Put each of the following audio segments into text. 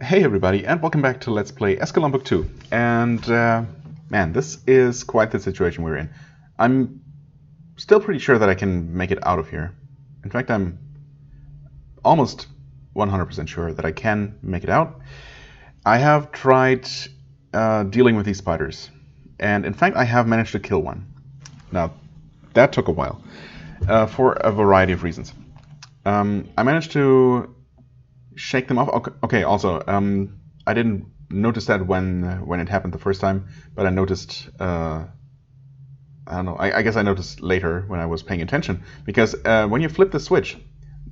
Hey everybody, and welcome back to Let's Play Eschalon Book 2. And, man, this is quite the situation we're in. I'm still pretty sure that I can make it out of here. In fact, I'm almost 100% sure that I can make it out. I have tried dealing with these spiders. And, in fact, I have managed to kill one. Now, that took a while, for a variety of reasons. I managed to shake them off. Okay, also, I didn't notice that when it happened the first time, but I noticed, I don't know, I guess I noticed later when I was paying attention, because when you flip the switch,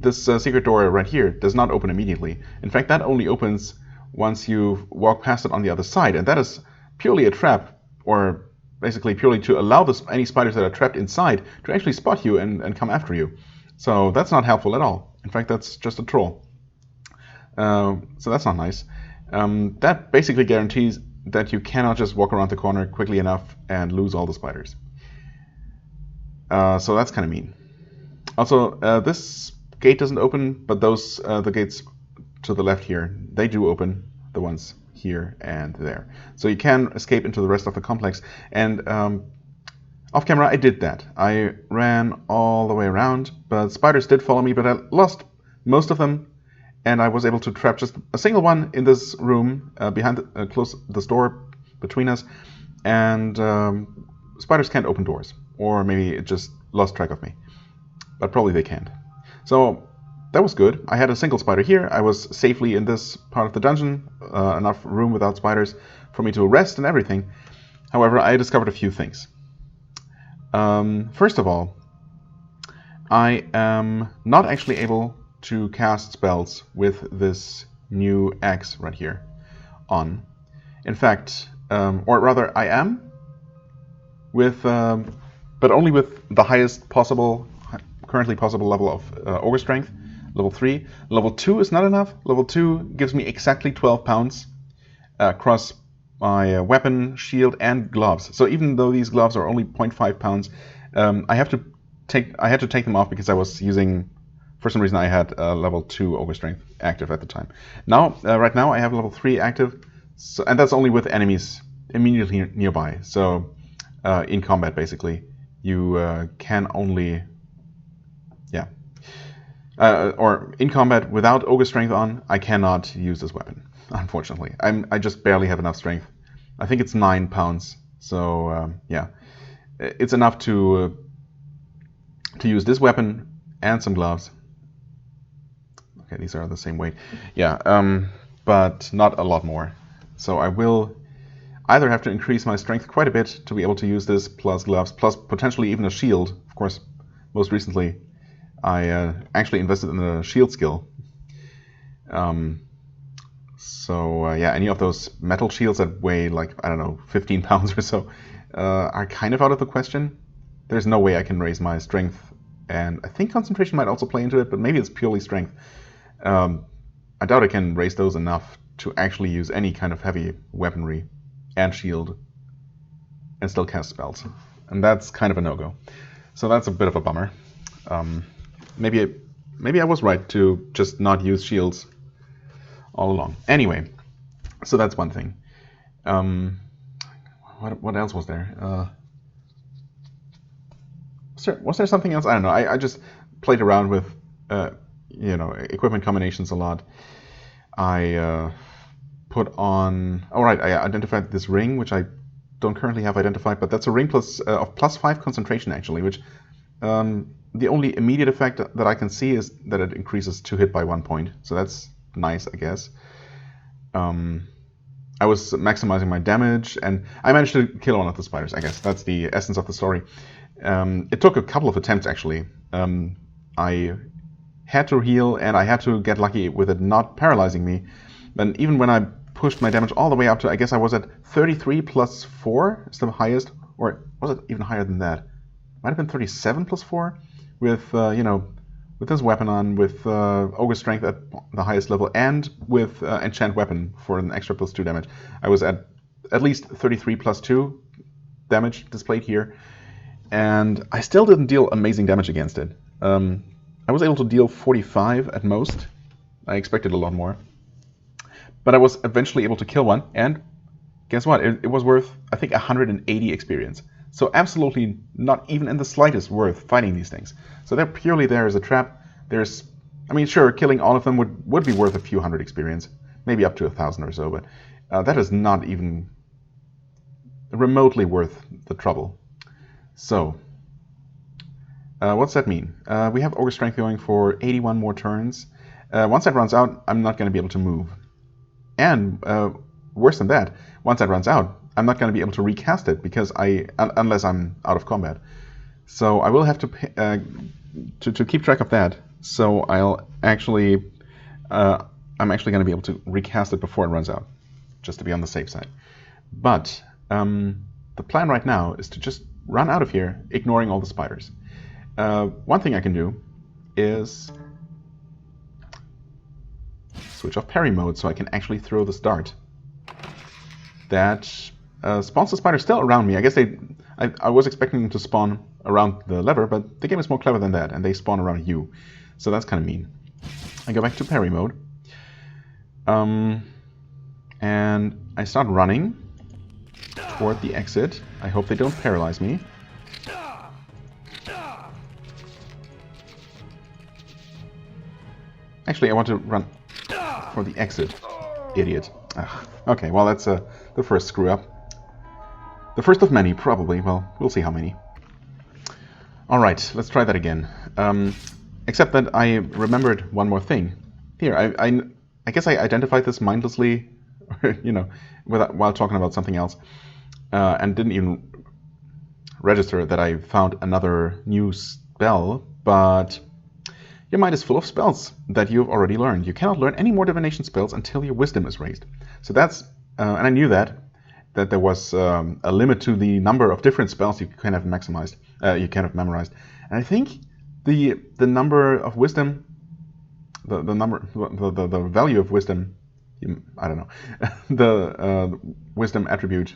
this secret door right here does not open immediately. In fact, that only opens once you walk past it on the other side, and that is purely a trap, or basically purely to allow any spiders that are trapped inside to actually spot you and come after you. So that's not helpful at all. In fact, that's just a troll. So that's not nice. That basically guarantees that you cannot just walk around the corner quickly enough and lose all the spiders. So that's kind of mean. Also, this gate doesn't open, but those the gates to the left here, they do open, the ones here and there. So you can escape into the rest of the complex. And off camera, I did that. I ran all the way around, but spiders did follow me, but I lost most of them. And I was able to trap just a single one in this room behind close this door between us. And spiders can't open doors, or maybe it just lost track of me. But probably they can't. So that was good. I had a single spider here. I was safely in this part of the dungeon, enough room without spiders for me to rest and everything. However, I discovered a few things. First of all, I am not actually able to cast spells with this new axe right here on. In fact, or rather I am, with, but only with the highest possible, currently possible level of ogre strength, level 3. Level 2 is not enough. Level 2 gives me exactly 12 pounds across my weapon, shield, and gloves. So even though these gloves are only 0.5 pounds, I had to take them off because I was using. For some reason, I had level 2 ogre strength active at the time. Now, right now, I have level 3 active, so, and that's only with enemies immediately nearby. So, in combat, basically, you can only, or in combat without ogre strength on, I cannot use this weapon. Unfortunately, I just barely have enough strength. I think it's 9 pounds. So, yeah, it's enough to use this weapon and some gloves. Okay, these are the same weight. Yeah, but not a lot more. So I will either have to increase my strength quite a bit to be able to use this, plus gloves, plus potentially even a shield. Of course, most recently, I actually invested in a shield skill. So yeah, any of those metal shields that weigh like, I don't know, 15 pounds or so are kind of out of the question. There's no way I can raise my strength. And I think concentration might also play into it, but maybe it's purely strength. I doubt I can raise those enough to actually use any kind of heavy weaponry and shield and still cast spells. And that's kind of a no-go. So that's a bit of a bummer. Maybe I was right to just not use shields all along. Anyway, so that's one thing. What else was there? Was there something else? I don't know. I just played around with equipment combinations a lot. I put on. All right, I identified this ring, which I don't currently have identified, but that's a ring of plus 5 concentration actually. Which the only immediate effect that I can see is that it increases to hit by 1 point. So that's nice, I guess. I was maximizing my damage, and I managed to kill one of the spiders. I guess that's the essence of the story. It took a couple of attempts, actually. I had to heal, and I had to get lucky with it not paralyzing me. And even when I pushed my damage all the way up to, I guess I was at 33 plus 4, is the highest, or was it even higher than that? Might have been 37 plus 4, with, with this weapon on, with ogre strength at the highest level, and with enchant weapon for an extra plus 2 damage. I was at least 33 plus 2 damage displayed here. And I still didn't deal amazing damage against it. I was able to deal 45 at most. I expected a lot more. But I was eventually able to kill one, and guess what? It was worth, I think, 180 experience. So absolutely not even in the slightest worth fighting these things. So they're purely there as a trap. There's, I mean, sure, killing all of them would be worth a few hundred experience, maybe up to 1,000 or so, but that is not even remotely worth the trouble. So, what's that mean? We have Ogre Strength going for 81 more turns. Once that runs out, I'm not going to be able to move. And worse than that, once that runs out, I'm not going to be able to recast it because unless I'm out of combat. So I will have to keep track of that. So I'm actually going to be able to recast it before it runs out, just to be on the safe side. But the plan right now is to just run out of here, ignoring all the spiders. One thing I can do is switch off parry mode so I can actually throw this dart. That spawns the spiders still around me. I guess I was expecting them to spawn around the lever, but the game is more clever than that, and they spawn around you. So that's kind of mean. I go back to parry mode. And I start running toward the exit. I hope they don't paralyze me. Actually, I want to run for the exit. Idiot. Ugh. Okay, well, that's the first screw-up. The first of many, probably. Well, we'll see how many. Alright, let's try that again. Except that I remembered one more thing. Here, I guess I identified this mindlessly, you know, while talking about something else, and didn't even register that I found another new spell, but your mind is full of spells that you've already learned. You cannot learn any more divination spells until your wisdom is raised. So that's, and I knew that there was a limit to the number of different spells you can have maximized, you can have memorized. And I think the number of wisdom, the value of wisdom, I don't know, the wisdom attribute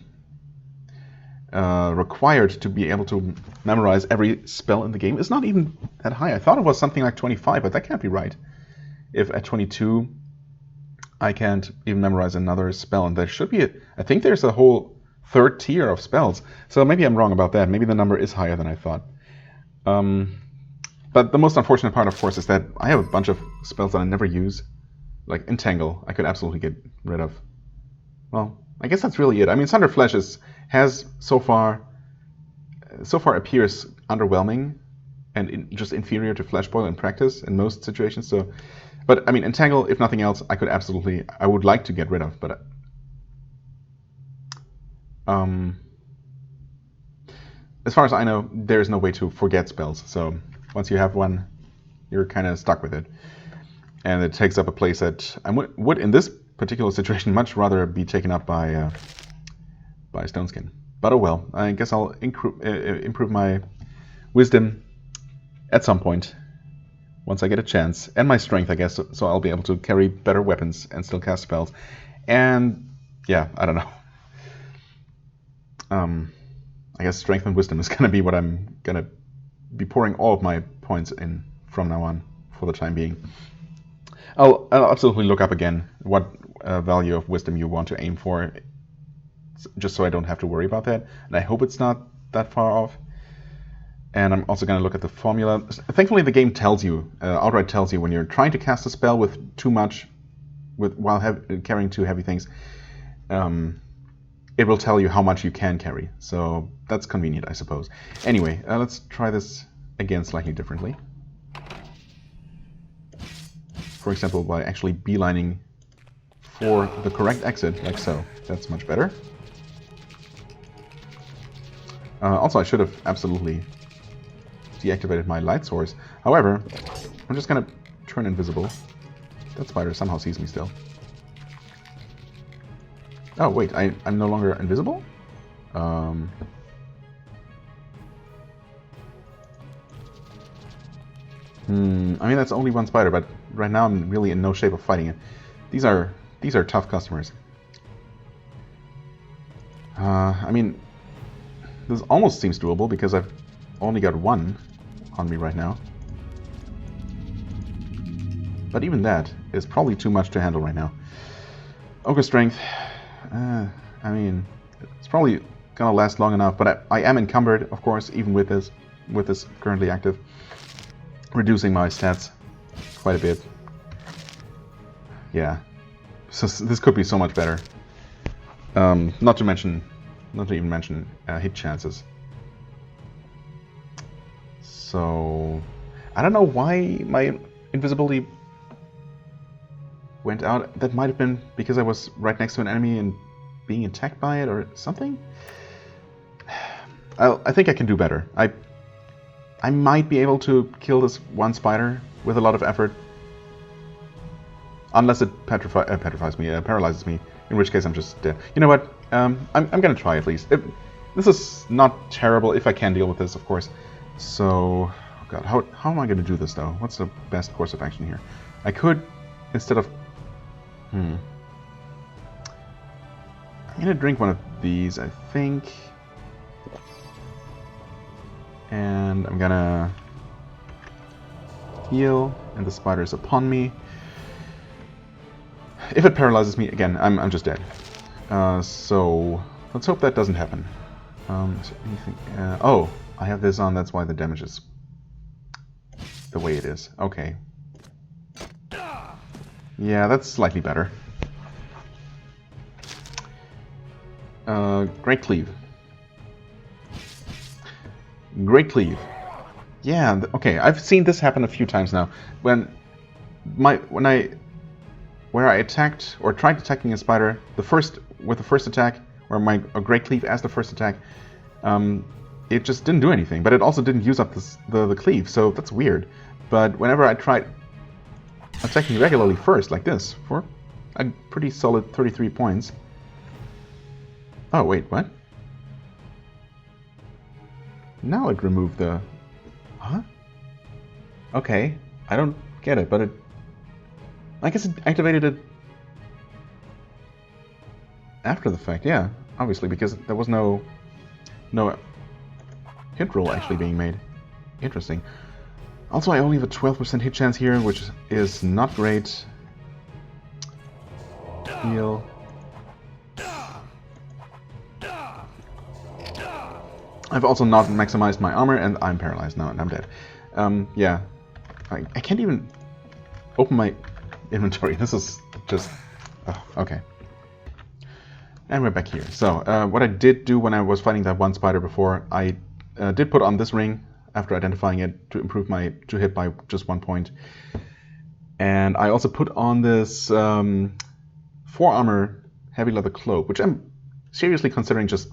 required to be able to memorize every spell in the game is not even that high. I thought it was something like 25, but that can't be right. If at 22 I can't even memorize another spell, and there should be I think there's a whole third tier of spells. So maybe I'm wrong about that. Maybe the number is higher than I thought. But the most unfortunate part, of course, is that I have a bunch of spells that I never use. Like Entangle, I could absolutely get rid of. Well, I guess that's really it. I mean, Sunder Flesh has so far appears underwhelming and just inferior to Flesh Boil in practice in most situations. So, but I mean, Entangle, if nothing else, I would like to get rid of. But as far as I know, there is no way to forget spells. So once you have one, you're kind of stuck with it, and it takes up a place that I would in this particular situation much rather be taken up by Stoneskin. But oh well, I guess I'll improve my wisdom at some point once I get a chance, and my strength, I guess, so I'll be able to carry better weapons and still cast spells. And yeah, I don't know. I guess strength and wisdom is going to be what I'm going to be pouring all of my points in from now on for the time being. I'll absolutely look up again what value of wisdom you want to aim for, just so I don't have to worry about that. And I hope it's not that far off. And I'm also going to look at the formula. Thankfully, the game tells you, outright tells you, when you're trying to cast a spell with too much, while carrying too heavy things, it will tell you how much you can carry. So that's convenient, I suppose. Anyway, let's try this again slightly differently. For example, by actually beelining for the correct exit, like so. That's much better. Also, I should have absolutely deactivated my light source. However, I'm just going to turn invisible. That spider somehow sees me still. Oh, wait, I'm no longer invisible? I mean, that's only one spider, but right now I'm really in no shape of fighting it. These are tough customers. I mean, this almost seems doable because I've only got one on me right now. But even that is probably too much to handle right now. Ogre strength. I mean, it's probably gonna last long enough, but I am encumbered, of course, even with this currently active, reducing my stats quite a bit. Yeah, so this could be so much better. Not to even mention hit chances. So I don't know why my invisibility went out. That might have been because I was right next to an enemy and being attacked by it or something. I think I can do better. I might be able to kill this one spider with a lot of effort. Unless it paralyzes me, in which case I'm just dead. You know what? I'm gonna try at least. This is not terrible if I can deal with this, of course. So, oh god, how am I gonna do this though? What's the best course of action here? I could, instead of... I'm gonna drink one of these, I think. And I'm gonna heal, and the spider is upon me. If it paralyzes me, again, I'm just dead. So let's hope that doesn't happen. Is there anything? Oh, I have this on. That's why the damage is the way it is. Okay. Yeah, that's slightly better. Great Cleave. Great Cleave. Yeah. Okay. I've seen this happen a few times now. Where I attacked or tried attacking a spider, with the first attack, or a Great Cleave as the first attack, it just didn't do anything. But it also didn't use up the cleave, so that's weird. But whenever I tried attacking regularly first, like this, for a pretty solid 33 points. Oh wait, what? Now it removed the... Huh? Okay, I don't get it, but it... I guess it activated it after the fact, yeah, obviously, because there was no hit roll actually being made. Interesting. Also, I only have a 12% hit chance here, which is not great. Heal. I've also not maximized my armor, and I'm paralyzed now, and I'm dead. Yeah. I can't even open my inventory. This is just... Oh, okay. And we're back here. So, what I did do when I was fighting that one spider before, I did put on this ring after identifying it to improve my to hit by just 1 point. And I also put on this 4 armor heavy leather cloak, which I'm seriously considering just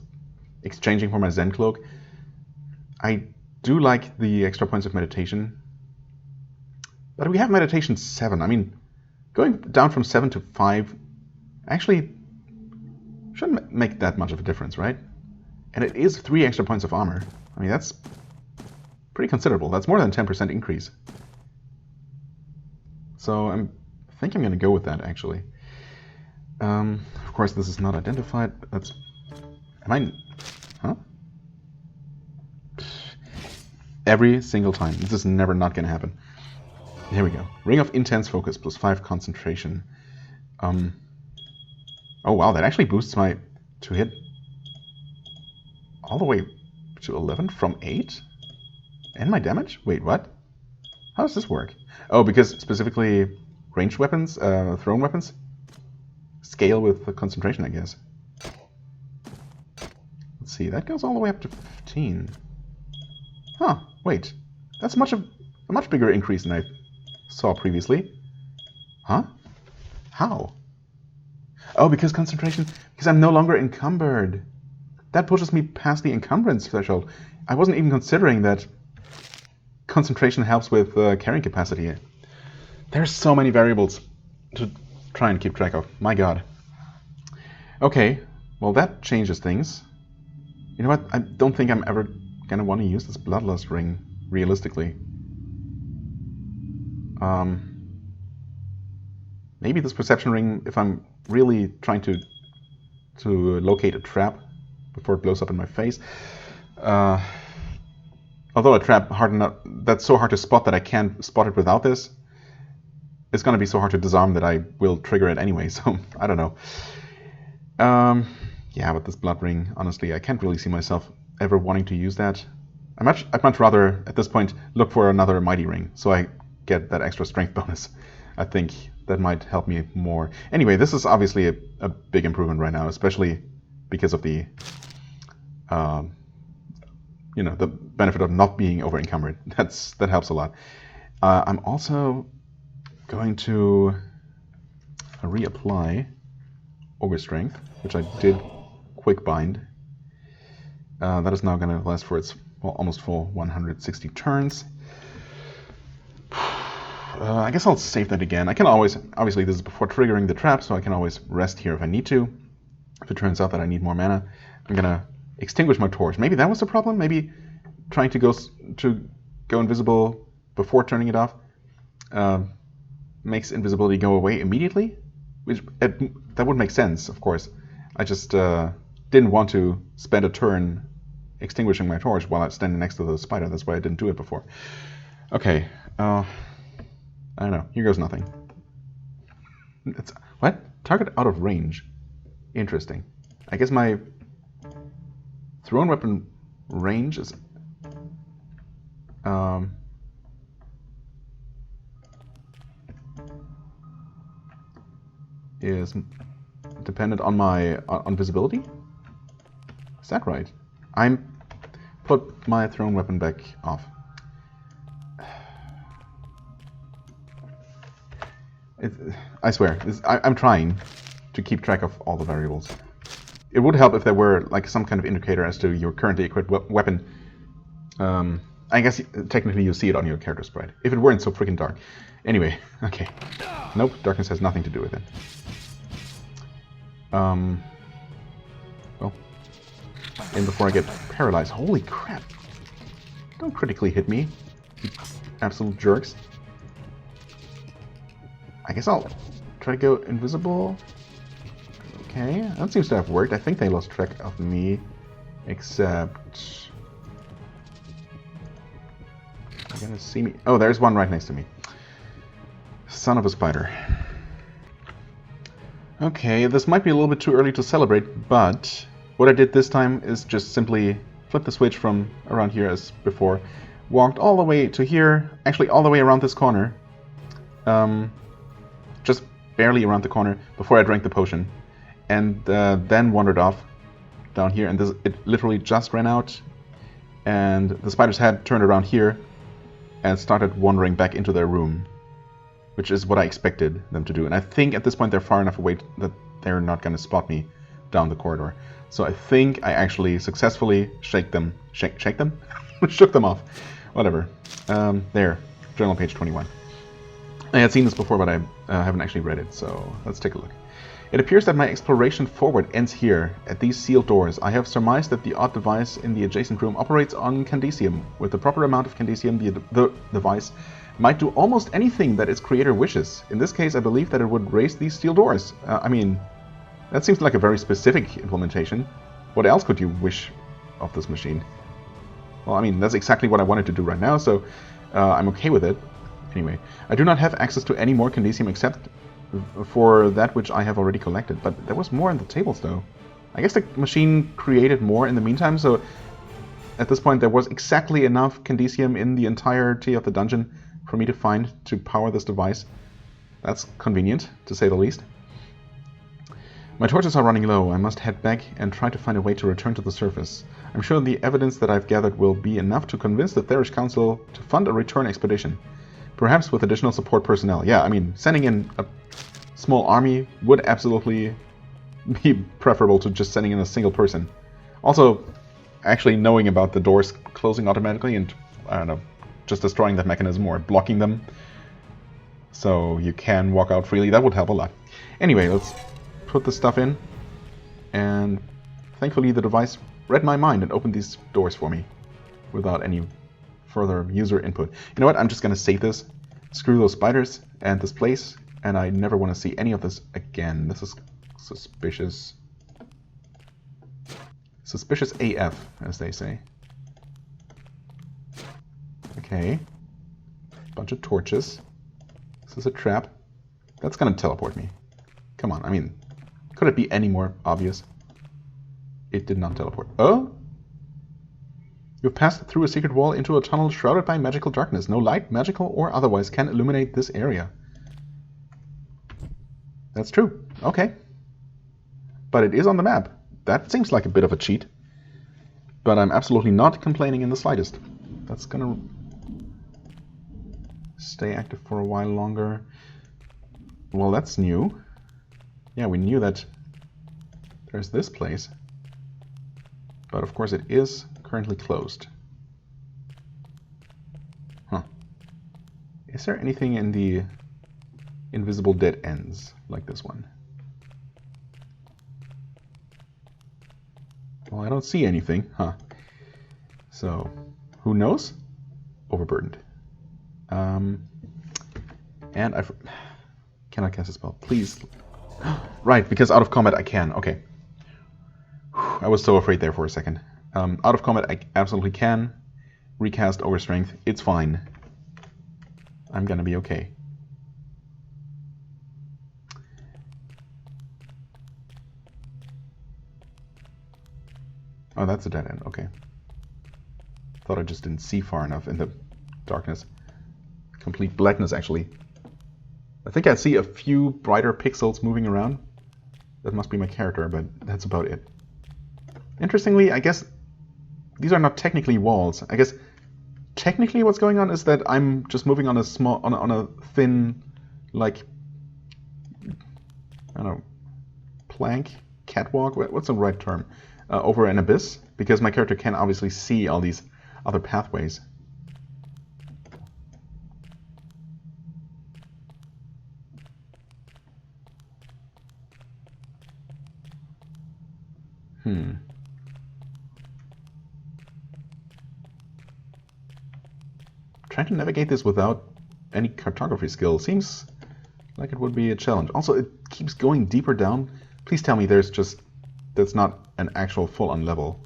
exchanging for my Zen cloak. I do like the extra points of meditation. But we have meditation 7. I mean, going down from 7 to 5 actually shouldn't make that much of a difference, right? And it is 3 extra points of armor. I mean, that's pretty considerable. That's more than a 10% increase. So I think I'm going to go with that, actually. Of course, this is not identified. That's... Am I... Huh? Every single time. This is never not going to happen. Here we go. Ring of Intense Focus, plus 5 concentration. Oh wow, that actually boosts my to hit all the way to 11 from 8? And my damage? Wait, what? How does this work? Oh, because specifically ranged weapons, thrown weapons, scale with the concentration, I guess. Let's see, that goes all the way up to 15. Huh, wait. That's a much bigger increase than I saw previously. Huh? How? Oh, because concentration... Because I'm no longer encumbered. That pushes me past the encumbrance threshold. I wasn't even considering that concentration helps with carrying capacity. There's so many variables to try and keep track of. My god. Okay, well that changes things. You know what? I don't think I'm ever gonna want to use this Bloodlust ring, realistically. Maybe this Perception ring, if I'm really trying to locate a trap before it blows up in my face. Although a trap that's so hard to spot that I can't spot it without this. it's going to be so hard to disarm that I will trigger it anyway, so I don't know. Yeah, but this blood ring, honestly, I can't really see myself ever wanting to use that. I'd much rather, at this point, look for another mighty ring, so I get that extra strength bonus. I think that might help me more. Anyway, this is obviously a big improvement right now, especially because of the, you know, the benefit of not being over encumbered. That helps a lot. I'm also going to reapply Ogre Strength, which I did quick bind. That is now going to last for its almost full 160 turns. I guess I'll save that again. I can always, obviously this is before triggering the trap, so I can always rest here if I need to. If it turns out that I need more mana, I'm going to extinguish my torch. Maybe that was the problem? Maybe trying to go invisible before turning it off makes invisibility go away immediately? Which that would make sense, of course. I just didn't want to spend a turn extinguishing my torch while I was standing next to the spider. That's why I didn't do it before. Okay. I don't know. Here goes nothing. What? Target out of range. Interesting. I guess my thrown weapon range is dependent on my on visibility. Is that right? I'm put my thrown weapon back off. I swear, I'm trying to keep track of all the variables. It would help if there were like some kind of indicator as to your currently equipped weapon. I guess technically you see it on your character sprite. If it weren't so freaking dark. Anyway, okay. Nope, darkness has nothing to do with it. Well, in before I get paralyzed. Holy crap! Don't critically hit me, you absolute jerks. I guess I'll try to go invisible. Okay, that seems to have worked. I think they lost track of me, except they're gonna see me. Oh, there's one right next to me. Son of a spider. Okay, this might be a little bit too early to celebrate, but what I did this time is just simply flip the switch from around here as before, walked all the way to here, actually all the way around this corner, just barely around the corner before I drank the potion, and then wandered off down here, and it literally just ran out, and the spider's head turned around here and started wandering back into their room, which is what I expected them to do. And I think at this point they're far enough away that they're not going to spot me down the corridor. So I think I actually successfully shook them off. Whatever. There, journal page 21. I had seen this before, but I haven't actually read it, so let's take a look. It appears that my exploration forward ends here, at these sealed doors. I have surmised that the odd device in the adjacent room operates on Candesium. With the proper amount of Candesium, the device might do almost anything that its creator wishes. In this case, I believe that it would raise these steel doors. I mean, that seems like a very specific implementation. What else could you wish of this machine? Well, I mean, that's exactly what I wanted to do right now, so I'm okay with it. Anyway, I do not have access to any more Candesium except for that which I have already collected, but there was more in the tables though. I guess the machine created more in the meantime, so at this point there was exactly enough Candesium in the entirety of the dungeon for me to find to power this device. That's convenient, to say the least. My torches are running low. I must head back and try to find a way to return to the surface. I'm sure the evidence that I've gathered will be enough to convince the Therish Council to fund a return expedition. Perhaps with additional support personnel. Yeah, I mean, sending in a small army would absolutely be preferable to just sending in a single person. Also, actually knowing about the doors closing automatically and, I don't know, just destroying that mechanism or blocking them so you can walk out freely, that would help a lot. Anyway, let's put the stuff in, and thankfully the device read my mind and opened these doors for me without any further user input. You know what, I'm just gonna save this, screw those spiders and this place, and I never want to see any of this again. This is suspicious. Suspicious AF, as they say. Okay. Bunch of torches. Is this a trap? That's gonna teleport me. Come on, I mean, could it be any more obvious? It did not teleport. Oh? You've passed through a secret wall into a tunnel shrouded by magical darkness. No light, magical or otherwise, can illuminate this area. That's true. Okay. But it is on the map. That seems like a bit of a cheat. But I'm absolutely not complaining in the slightest. That's gonna stay active for a while longer. Well, that's new. Yeah, we knew that there's this place. But of course it is currently closed. Huh. Is there anything in the invisible dead ends like this one? Well, I don't see anything, huh? So, who knows? Overburdened. And I cannot cast a spell. Please. Right, because out of combat I can. Okay. I was so afraid there for a second. Out of combat I absolutely can recast Overstrength. It's fine. I'm gonna be okay. Oh, that's a dead end. Okay. Thought I just didn't see far enough in the darkness. Complete blackness, actually. I think I see a few brighter pixels moving around. That must be my character, but that's about it. Interestingly, I guess these are not technically walls. I guess technically what's going on is that I'm just moving on a small, on a thin, like, I don't know, plank, catwalk. What's the right term? Over an abyss, because my character can obviously see all these other pathways. Trying to navigate this without any cartography skill seems like it would be a challenge. Also, it keeps going deeper down. Please tell me that's not an actual full-on level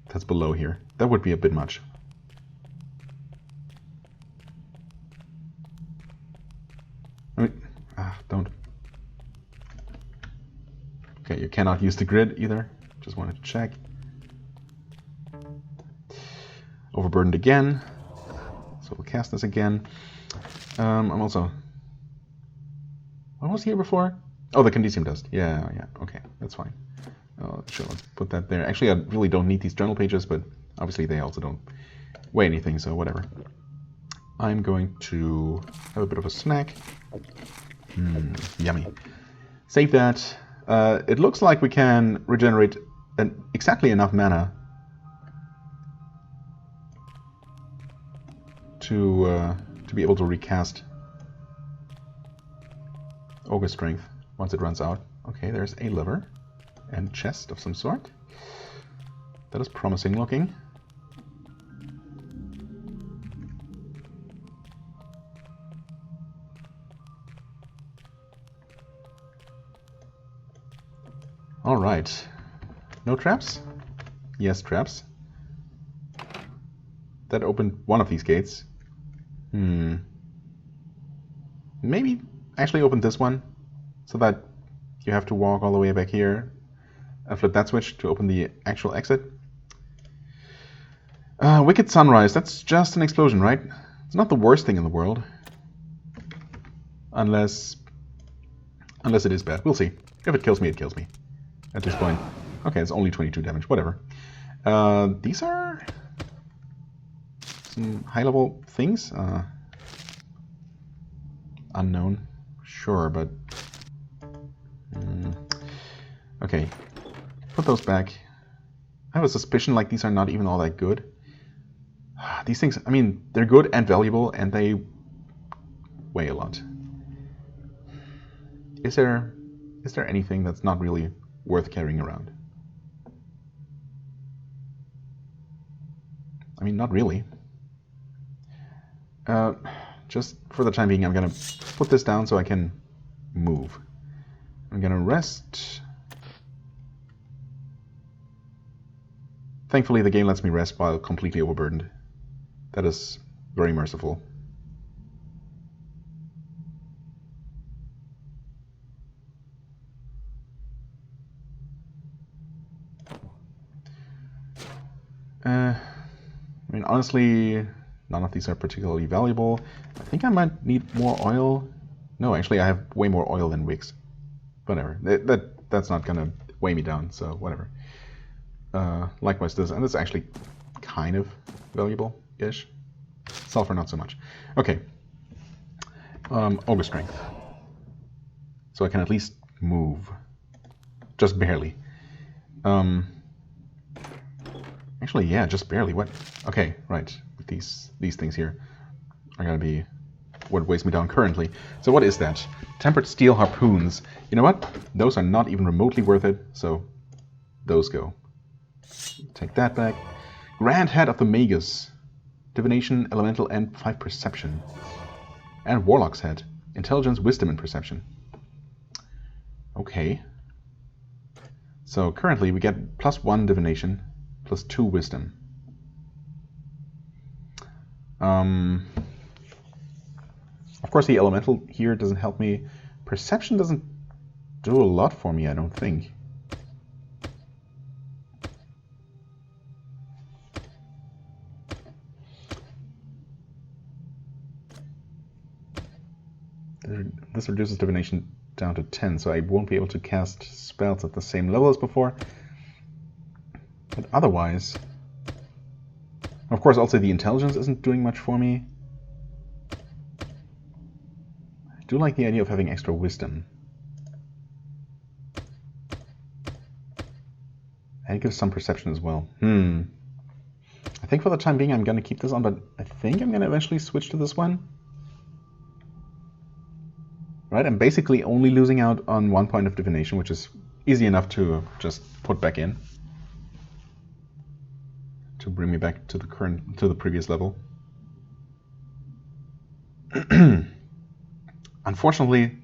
that's below here. That would be a bit much. I mean, don't. Okay, you cannot use the grid either. Just wanted to check. Overburdened again. So we'll cast this again. I'm also... What was here before? Oh, the Condicium dust. Yeah, okay, that's fine. Sure, let's put that there. Actually, I really don't need these journal pages, but obviously they also don't weigh anything, so whatever. I'm going to have a bit of a snack. Yummy. Save that. It looks like we can regenerate exactly enough mana to be able to recast Ogre Strength once it runs out. Okay, there's a lever and chest of some sort. That is promising looking. All right. No traps? Yes, traps. That opened one of these gates. Maybe actually open this one so that you have to walk all the way back here. Flip that switch to open the actual exit. Wicked Sunrise. That's just an explosion, right? It's not the worst thing in the world. Unless it is bad. We'll see. If it kills me, it kills me. At this point. Okay, it's only 22 damage. Whatever. These are some high-level things. Unknown. Sure, but... Okay. Put those back. I have a suspicion like these are not even all that good. These things, I mean, they're good and valuable, and they weigh a lot. Is there anything that's not really worth carrying around? I mean, not really. Just for the time being, I'm gonna put this down so I can move. I'm gonna rest. Thankfully, the game lets me rest while completely overburdened. That is very merciful. honestly, none of these are particularly valuable. I think I might need more oil. No, actually, I have way more oil than wigs. Whatever. That's not gonna weigh me down, so whatever. Likewise this, and it's actually kind of valuable-ish. Sulfur, not so much. Okay. Ogre strength. So I can at least move. Just barely. Actually, yeah, just barely. What? Okay, right. These things here are gonna be what weighs me down currently. So what is that? Tempered steel harpoons. You know what? Those are not even remotely worth it, so those go. Take that back. Grand Head of the Magus. Divination, Elemental, and 5 Perception. And Warlock's Head. Intelligence, Wisdom, and Perception. Okay. So currently we get +1 Divination, +2 Wisdom. Of course the Elemental here doesn't help me. Perception doesn't do a lot for me, I don't think. This reduces divination down to 10, so I won't be able to cast spells at the same level as before. But otherwise... Of course, also the intelligence isn't doing much for me. I do like the idea of having extra wisdom. And it gives some perception as well. I think for the time being I'm going to keep this on, but I think I'm going to eventually switch to this one. Right, I'm basically only losing out on 1 point of divination, which is easy enough to just put back in to bring me back to the previous level. Unfortunately,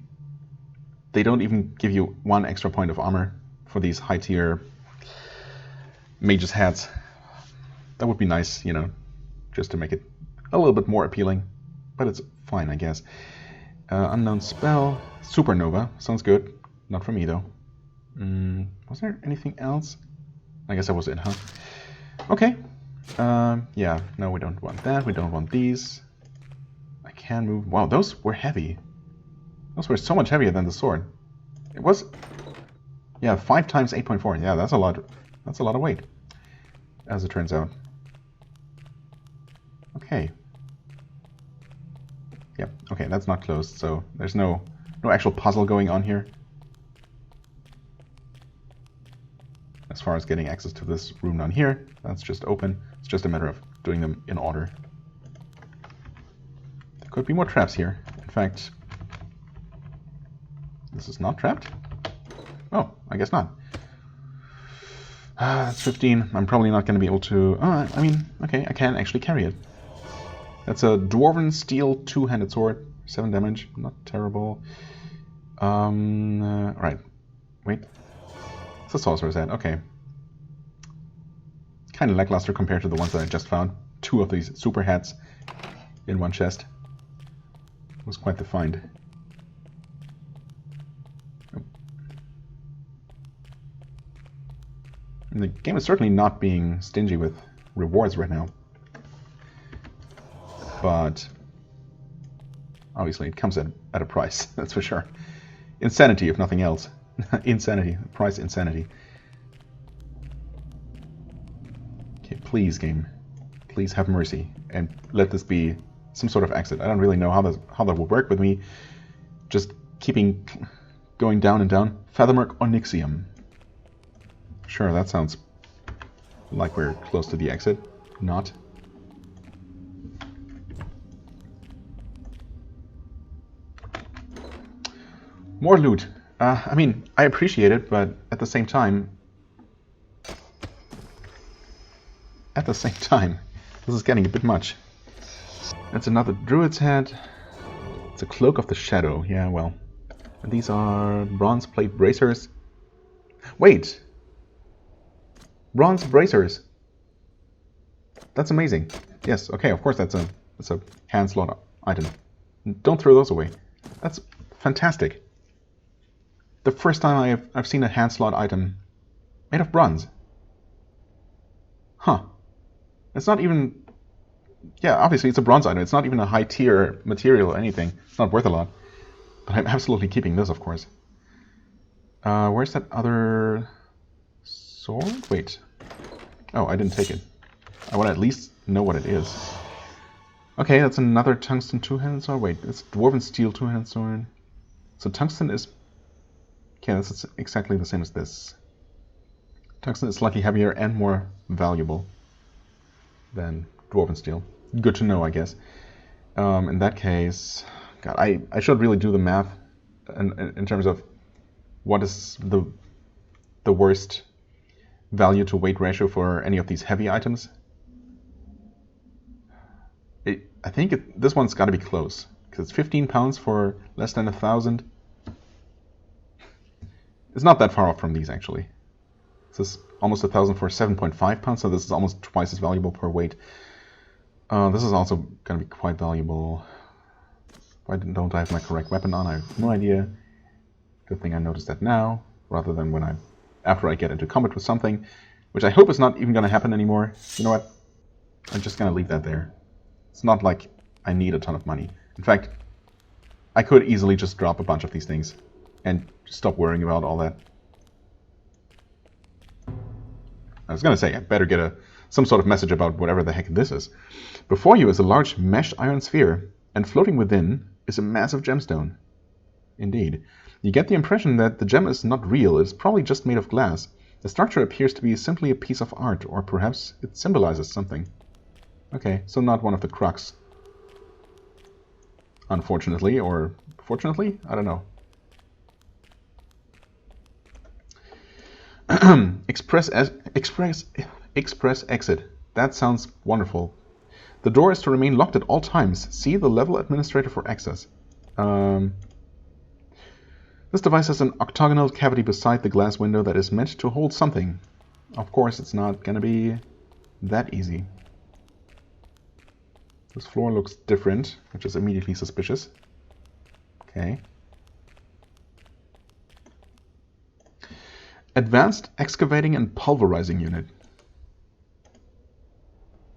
they don't even give you 1 extra point of armor for these high tier mage's hats. That would be nice, you know, just to make it a little bit more appealing, but it's fine, I guess. Unknown spell, Supernova, sounds good. Not for me though. Was there anything else? I guess that was it, huh? Okay. Yeah, no, we don't want that. We don't want these. I can move. Wow, those were heavy. Those were so much heavier than the sword. It was, yeah, 5 times 8.4. Yeah, that's a lot. That's a lot of weight, as it turns out. Okay. Yep, okay, that's not closed, so there's no actual puzzle going on here. As far as getting access to this room down here, that's just open. It's just a matter of doing them in order. There could be more traps here. In fact, this is not trapped? Oh, I guess not. That's 15. I'm probably not going to be able to... I mean, okay, I can actually carry it. That's a Dwarven Steel 2-handed sword. 7 damage. Not terrible. Right. Wait. It's a sorcerer's head. Okay. Kind of lackluster compared to the ones that I just found. 2 of these super hats in one chest. It was quite the find. And the game is certainly not being stingy with rewards right now. But obviously it comes at a price, that's for sure. Insanity, if nothing else. Insanity. Price insanity. Okay, please, game. Please have mercy. And let this be some sort of exit. I don't really know how that will work with me just keeping going down and down. Thaermore Onyxium. Sure, that sounds like we're close to the exit. Not. More loot. I mean, I appreciate it, but at the same time, this is getting a bit much. That's another druid's head. It's a cloak of the shadow. Yeah, well, and these are bronze plate bracers. Wait, bronze bracers. That's amazing. Yes, okay, of course that's a hand slot item. Don't throw those away. That's fantastic. The first time I've seen a hand slot item made of bronze. Huh. It's not even yeah, obviously it's a bronze item. It's not even a high tier material or anything. It's not worth a lot. But I'm absolutely keeping this, of course. Where's that other sword? Wait. Oh, I didn't take it. I want to at least know what it is. Okay, that's another tungsten two-handed sword. Wait, it's dwarven steel two-handed sword. So tungsten is... Okay, that's exactly the same as this. Tungsten is slightly heavier and more valuable than dwarven steel. Good to know, I guess. In that case... God, I should really do the math in terms of what is the worst value to weight ratio for any of these heavy items. I think this one's got to be close, because it's 15 pounds for less than 1,000. It's not that far off from these, actually. This is almost 1,000 for 7.5 pounds, so this is almost twice as valuable per weight. This is also going to be quite valuable. Why don't I have my correct weapon on? I have no idea. Good thing I noticed that now, rather than after I get into combat with something, which I hope is not even going to happen anymore. You know what? I'm just going to leave that there. It's not like I need a ton of money. In fact, I could easily just drop a bunch of these things and stop worrying about all that. I was going to say, I better get some sort of message about whatever the heck this is. Before you is a large meshed iron sphere, and floating within is a massive gemstone. Indeed. You get the impression that the gem is not real, it is probably just made of glass. The structure appears to be simply a piece of art, or perhaps it symbolizes something. Okay, so not one of the crux. Unfortunately, or fortunately? I don't know. Express exit. That sounds wonderful. The door is to remain locked at all times. See the level administrator for access. This device has an octagonal cavity beside the glass window that is meant to hold something. Of course, it's not going to be that easy. This floor looks different, which is immediately suspicious. Okay. Advanced excavating and pulverizing unit.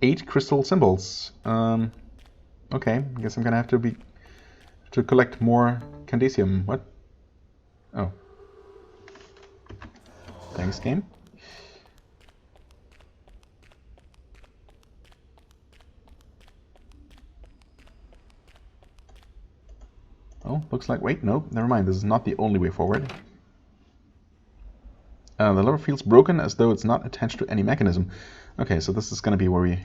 8 crystal symbols. Okay, I guess I'm gonna have to collect more candesium. What? Oh. Thanks, game. Oh, looks like... Wait, no, never mind. This is not the only way forward. The lever feels broken, as though it's not attached to any mechanism. Okay, so this is going to be where we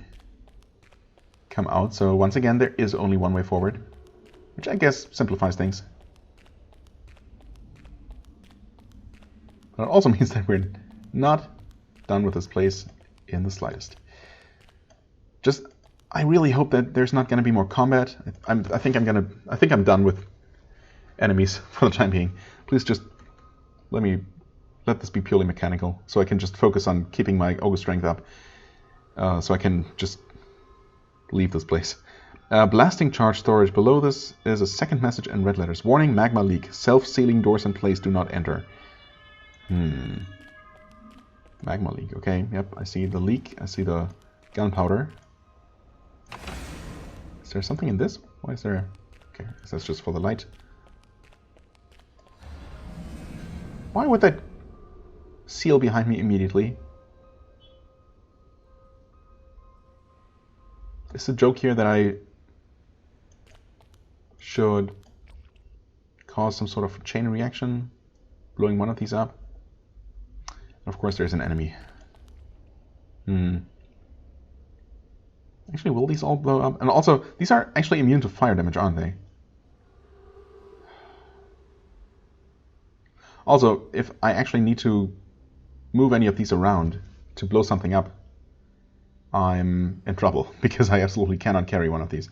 come out. So once again, there is only one way forward, which I guess simplifies things. But it also means that we're not done with this place in the slightest. Just, I really hope that there's not going to be more combat. I think I'm done with enemies for the time being. Please just let this be purely mechanical, so I can just focus on keeping my ogre strength up, so I can just leave this place. Blasting charge storage. Below this is a second message in red letters. Warning, magma leak. Self-sealing doors in place. Do not enter. Magma leak. Okay, yep, I see the leak. I see the gunpowder. Is there something in this? Why is there... Okay, I guess that's just for the light. Why would that seal behind me immediately? Is the joke here that I should cause some sort of chain reaction, blowing one of these up? Of course there's an enemy. Actually, will these all blow up? And also, these are actually immune to fire damage, aren't they? Also, if I actually need to move any of these around to blow something up, I'm in trouble, because I absolutely cannot carry one of these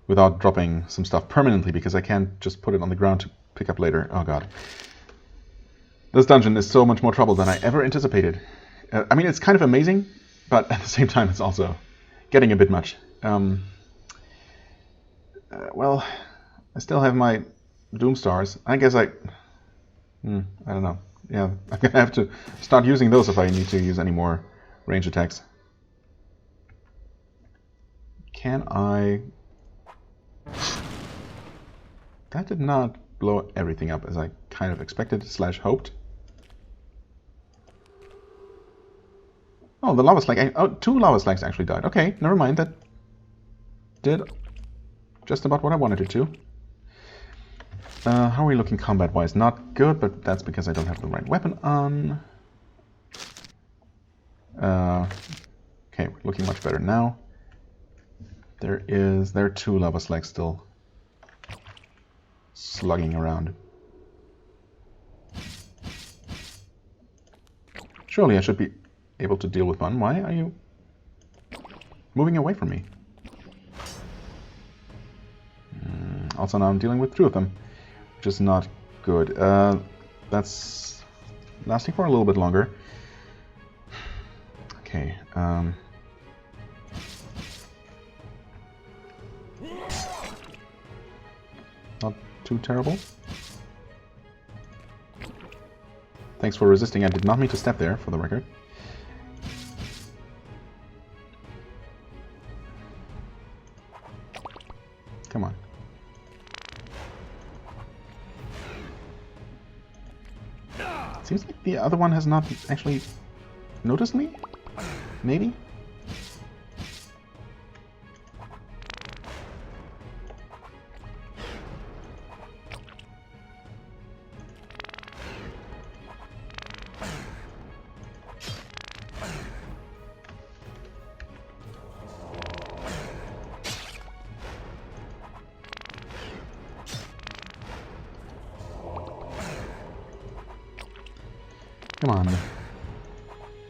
without dropping some stuff permanently, because I can't just put it on the ground to pick up later. Oh god. This dungeon is so much more trouble than I ever anticipated. I mean, it's kind of amazing, but at the same time it's also getting a bit much. Well, I still have my Doom Stars. I guess I don't know. Yeah, I'm gonna have to start using those if I need to use any more range attacks. Can I... That did not blow everything up as I kind of expected / hoped. Oh, the lava slag... Oh, 2 lava slags actually died. Okay, never mind. That did just about what I wanted it to. How are we looking combat-wise? Not good, but that's because I don't have the right weapon on. Okay, we're looking much better now. There are 2 lava slags still slugging around. Surely I should be able to deal with one. Why are you moving away from me? Also now I'm dealing with 2 of them, which is not good. That's lasting for a little bit longer. Okay. Not too terrible. Thanks for resisting. I did not mean to step there, for the record. Come on. Seems like the other one has not actually noticed me? Maybe? Come on.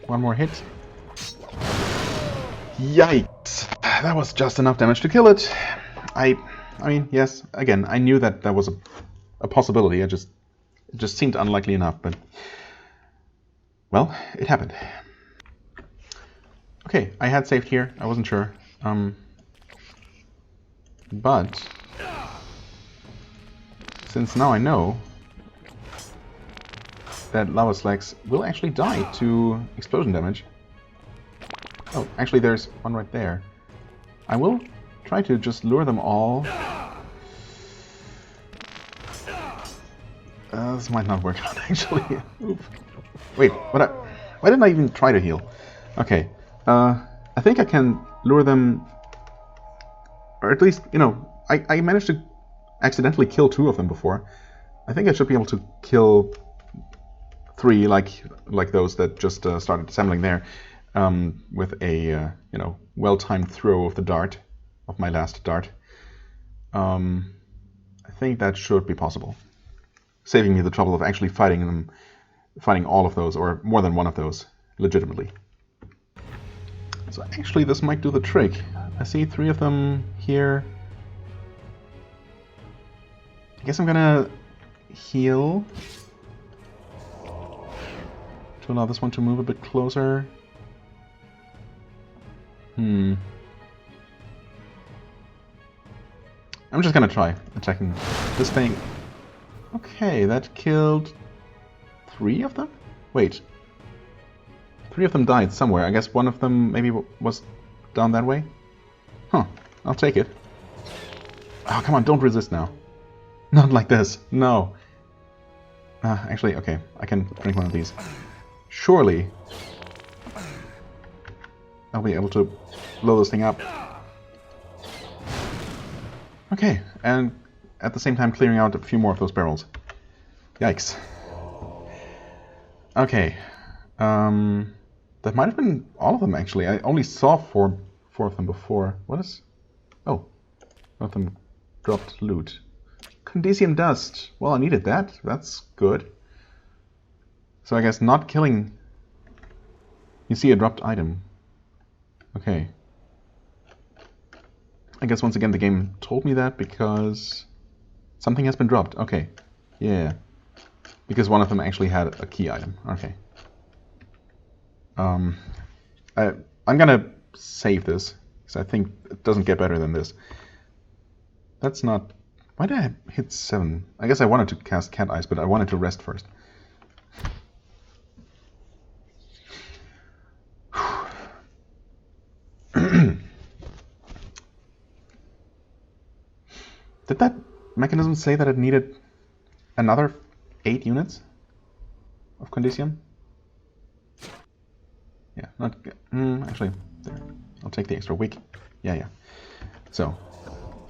One more hit. Yikes! That was just enough damage to kill it. I mean, yes, again, I knew that that was a possibility. It just seemed unlikely enough, but... Well, it happened. Okay, I had saved here. I wasn't sure. But... Since now I know that lava slags will actually die to explosion damage. Oh, actually there's one right there. I will try to just lure them all. This might not work out, actually. Oof. Wait, why didn't I even try to heal? Okay, I think I can lure them, or at least, you know, I managed to accidentally kill 2 of them before. I think I should be able to kill 3, like those that just started assembling there, with a you know, well-timed throw of the dart, of my last dart. I think that should be possible, saving me the trouble of actually fighting all of those, or more than one of those, legitimately. So actually, this might do the trick. I see 3 of them here. I guess I'm gonna heal to allow this one to move a bit closer. I'm just gonna try attacking this thing. Okay, that killed 3 of them? Wait. 3 of them died somewhere. I guess one of them maybe was down that way? Huh. I'll take it. Oh, come on, don't resist now. Not like this. No. Actually, okay. I can drink one of these. Surely I'll be able to blow this thing up. Okay, and at the same time clearing out a few more of those barrels. Yikes. Okay. That might have been all of them, actually. I only saw four of them before. What is... Oh. One of them dropped loot. Condesium dust. Well, I needed that. That's good. So I guess not killing... You see a dropped item. Okay. I guess once again the game told me that because something has been dropped. Okay. Yeah. Because one of them actually had a key item. Okay. I'm gonna save this because I think it doesn't get better than this. That's not... Why did I hit 7? I guess I wanted to cast Cat Eyes, but I wanted to rest first. Did that mechanism say that it needed another 8 units of Condicium? Yeah, not... actually, there. I'll take the extra wick. Yeah. So,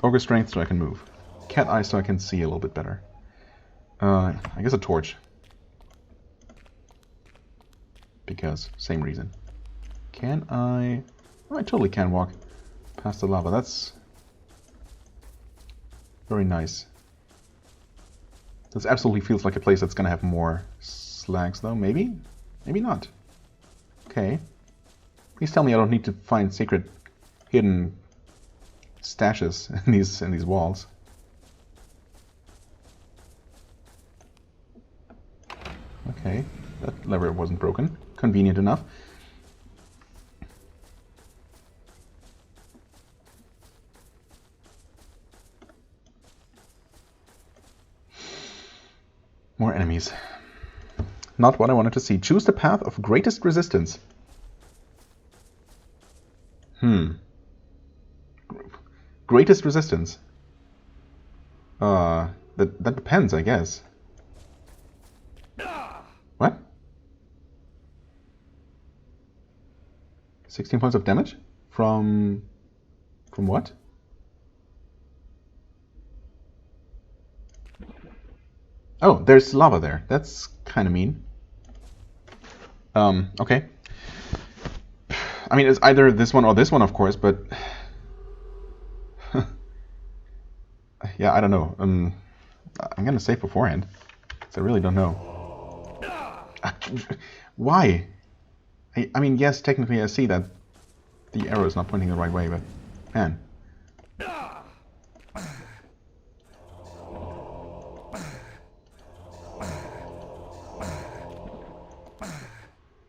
Ogre Strength so I can move. Cat Eye so I can see a little bit better. I guess a torch. Because, same reason. Can I... Oh, I totally can walk past the lava. That's very nice. This absolutely feels like a place that's gonna have more slags, though. Maybe? Maybe not. Okay. Please tell me I don't need to find secret hidden stashes in these walls. Okay, that lever wasn't broken. Convenient enough. More enemies. Not what I wanted to see. Choose the path of greatest resistance. Greatest resistance. That depends, I guess. What? 16 points of damage? From what? Oh, there's lava there. That's kind of mean. Okay. I mean, it's either this one or this one, of course, but... yeah, I don't know. I'm gonna save beforehand, because I really don't know. Why? I mean, yes, technically I see that the arrow is not pointing the right way, but... Man.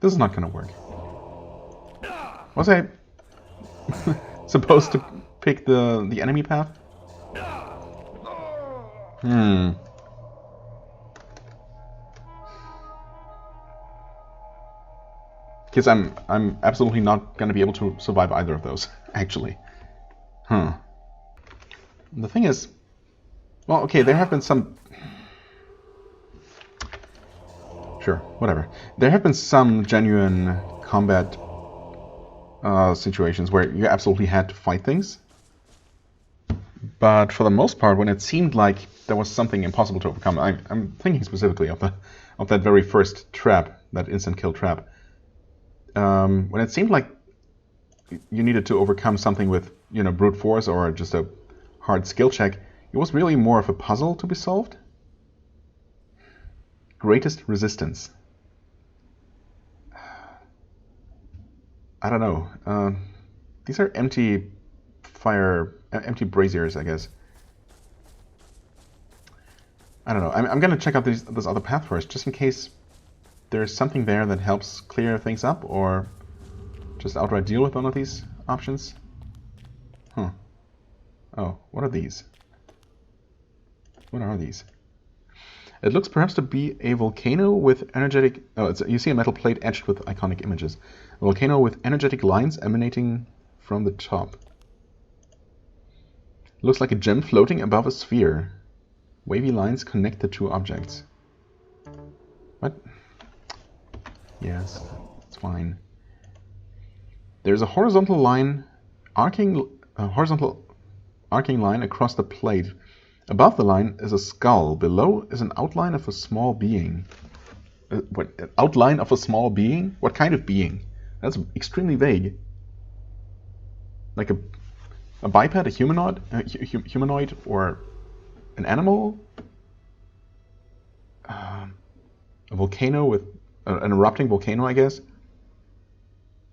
This is not gonna work. Was I supposed to pick the enemy path? Because I'm absolutely not gonna be able to survive either of those, actually. The thing is, well, okay, there have been some... Sure, whatever. There have been some genuine combat situations where you absolutely had to fight things. But for the most part, when it seemed like there was something impossible to overcome, I'm thinking specifically of that very first trap, that instant kill trap. When it seemed like you needed to overcome something with, brute force or just a hard skill check, it was really more of a puzzle to be solved. Greatest resistance. I don't know. These are empty braziers, I guess. I don't know. I'm gonna check out this other path first, just in case there's something there that helps clear things up, or just outright deal with one of these options. Oh, what are these? What are these? It looks perhaps to be a volcano with energetic... Oh, you see a metal plate etched with iconic images. A volcano with energetic lines emanating from the top. Looks like a gem floating above a sphere. Wavy lines connect the two objects. What? Yes, it's fine. There's a horizontal line, horizontal arcing line across the plate. Above the line is a skull. Below is an outline of a small being. What? An outline of a small being? What kind of being? That's extremely vague. Like a biped, a humanoid, or an animal? A volcano with an erupting volcano, I guess.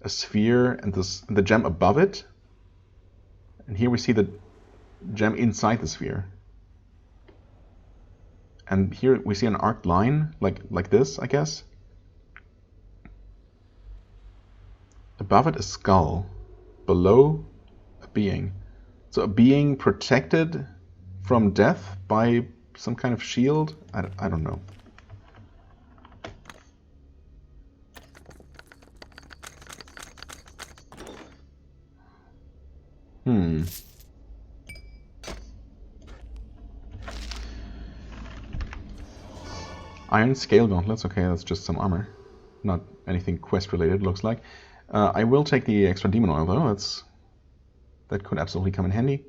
A sphere and the gem above it. And here we see the gem inside the sphere. And here we see an arced line, like this, I guess. Above it, a skull. Below, a being. So a being protected from death by some kind of shield? I don't know. Iron scale gauntlets. Okay, that's just some armor. Not anything quest related, looks like. I will take the extra demon oil though. That could absolutely come in handy.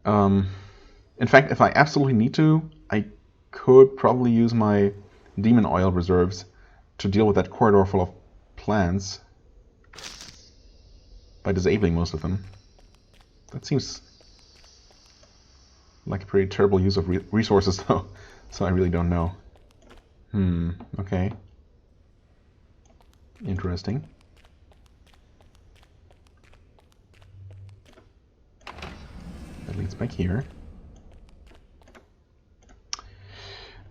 In fact, if I absolutely need to, I could probably use my demon oil reserves to deal with that corridor full of plants by disabling most of them. That seems like a pretty terrible use of resources though, so I really don't know. Okay. Interesting. That leads back here.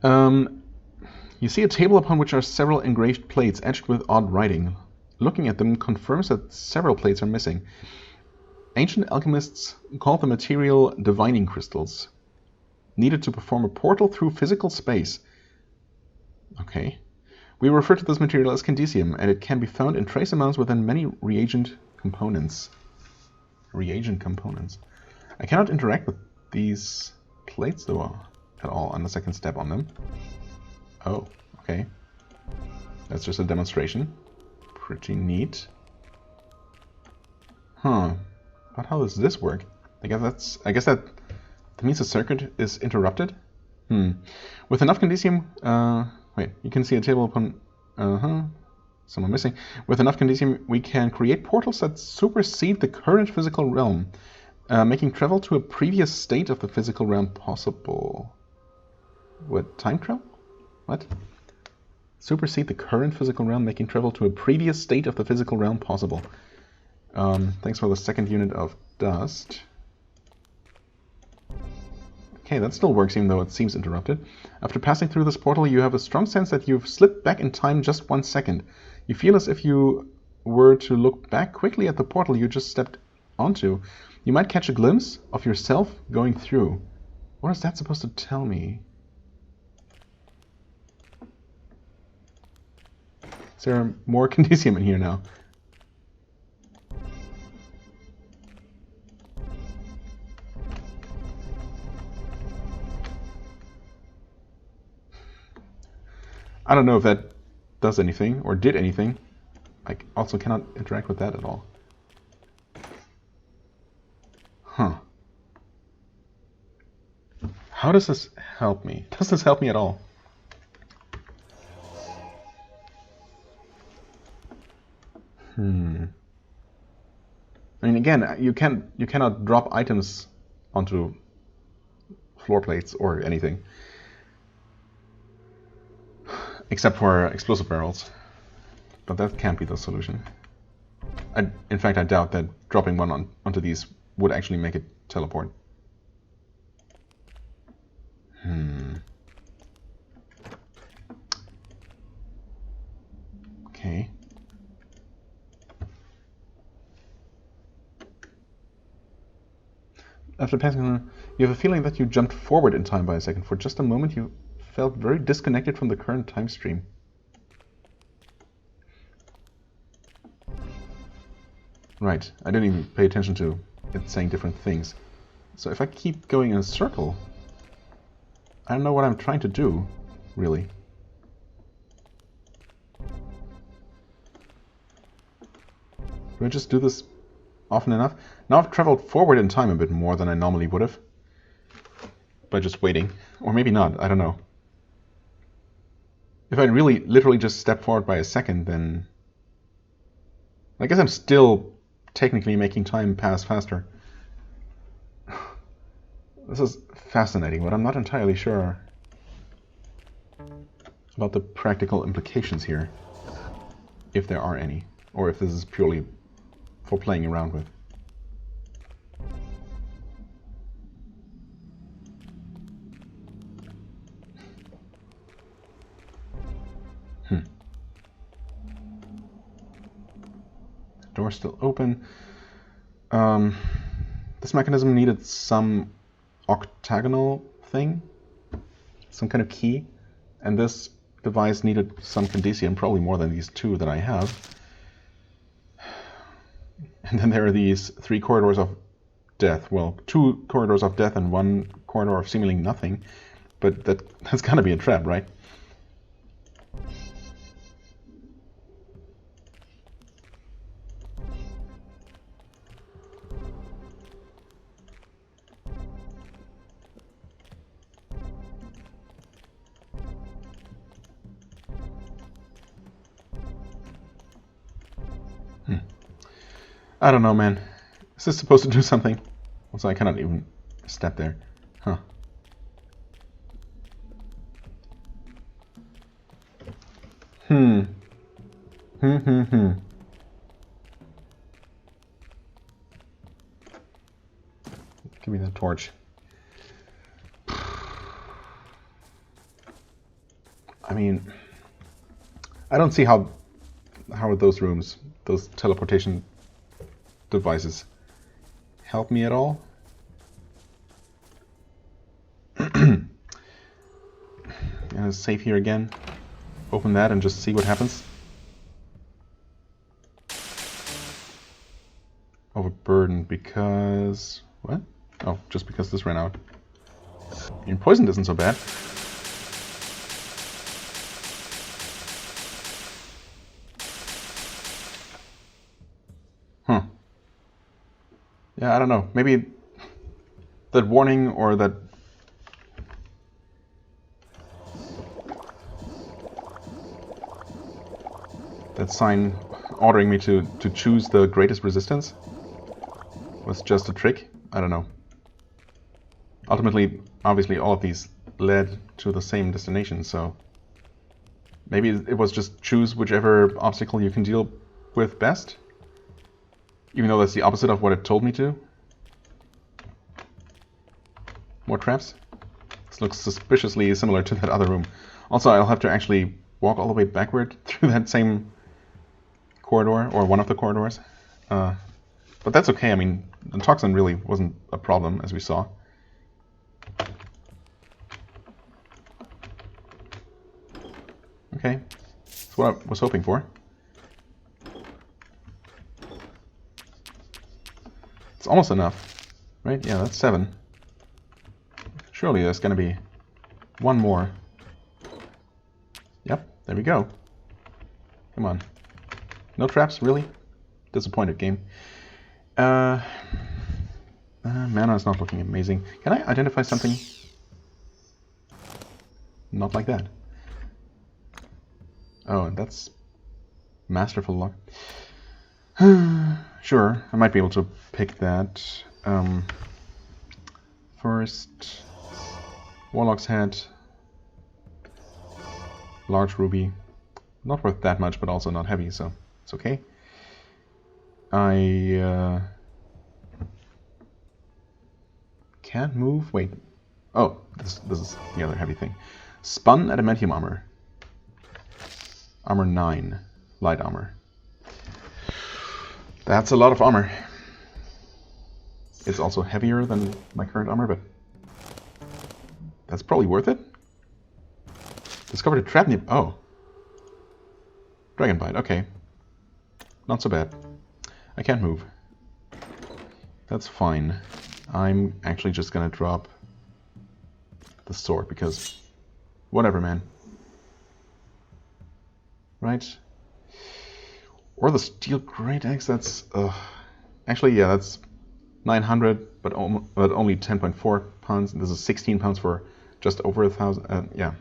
You see a table upon which are several engraved plates etched with odd writing. Looking at them confirms that several plates are missing. Ancient alchemists called the material divining crystals, needed to perform a portal through physical space. Okay. We refer to this material as candesium, and it can be found in trace amounts within many reagent components. I cannot interact with these plates though at all unless I can step on them. Oh, okay. That's just a demonstration. Pretty neat. Huh. But how does this work? I guess that means the circuit is interrupted. With enough candesium, wait, you can see a table upon someone missing. With enough candesium, we can create portals that supersede the current physical realm, making travel to a previous state of the physical realm possible. What, time travel? What? Supersede the current physical realm, making travel to a previous state of the physical realm possible. Thanks for the second unit of dust. Okay, that still works even though it seems interrupted. After passing through this portal, you have a strong sense that you've slipped back in time just 1 second. You feel as if you were to look back quickly at the portal you just stepped onto. You might catch a glimpse of yourself going through. What is that supposed to tell me? Is there more candesium in here now? I don't know if that does anything or did anything. I also cannot interact with that at all. Huh. How does this help me? Does this help me at all? I mean, again, you cannot drop items onto floor plates or anything. Except for explosive barrels. But that can't be the solution. In fact, I doubt that dropping one onto these would actually make it teleport. Okay. After passing, you have a feeling that you jumped forward in time by a second. For just a moment, you felt very disconnected from the current time stream. Right, I didn't even pay attention to it saying different things. So if I keep going in a circle, I don't know what I'm trying to do, really. Do I just do this often enough? Now I've traveled forward in time a bit more than I normally would have. By just waiting. Or maybe not, I don't know. If I really literally just step forward by a second, then I guess I'm still technically making time pass faster. This is fascinating, but I'm not entirely sure about the practical implications here, if there are any, or if this is purely for playing around with. Door's still open. This mechanism needed some octagonal thing, some kind of key, and this device needed some candesium, probably more than these two that I have. And then there are these 3 corridors of death. Well, 2 corridors of death and 1 corridor of seemingly nothing, but that's gotta be a trap, right? I don't know, man. Is this supposed to do something? Also, I cannot even step there. Huh. Hmm. Give me that torch. I mean, I don't see how those rooms, those teleportation devices, help me at all. Gonna save here again. Open that and just see what happens. Overburdened because... what? Oh, just because this ran out. And poisoned isn't so bad. Huh. Yeah, I don't know. Maybe that warning or that... that sign ordering me to choose the greatest resistance was just a trick. I don't know. Ultimately, obviously, all of these led to the same destination, so maybe it was just choose whichever obstacle you can deal with best, even though that's the opposite of what it told me to. More traps. This looks suspiciously similar to that other room. Also, I'll have to actually walk all the way backward through that same corridor, or one of the corridors. But that's okay. I mean, the toxin really wasn't a problem, as we saw. Okay, that's what I was hoping for. It's almost enough, right? Yeah, that's 7. Surely there's going to be one more. Yep, there we go. Come on. No traps, really? Disappointed game. Mana is not looking amazing. Can I identify something? Not like that. Oh, and that's masterful luck. Sure, I might be able to pick that. First, Warlock's Head. Large Ruby. Not worth that much, but also not heavy, so it's okay. I can't move. Wait. Oh, this is the other heavy thing. Spun adamantium armor. Armor 9. Light armor. That's a lot of armor. It's also heavier than my current armor, but that's probably worth it. Discovered a trap near... oh. Dragon bite, okay. Not so bad. I can't move. That's fine. I'm actually just gonna drop the sword because whatever, man. Right? Or the steel great axe, that's... actually, yeah, that's 900, but only 10.4 pounds. This is 16 pounds for just over 1,000. Yeah.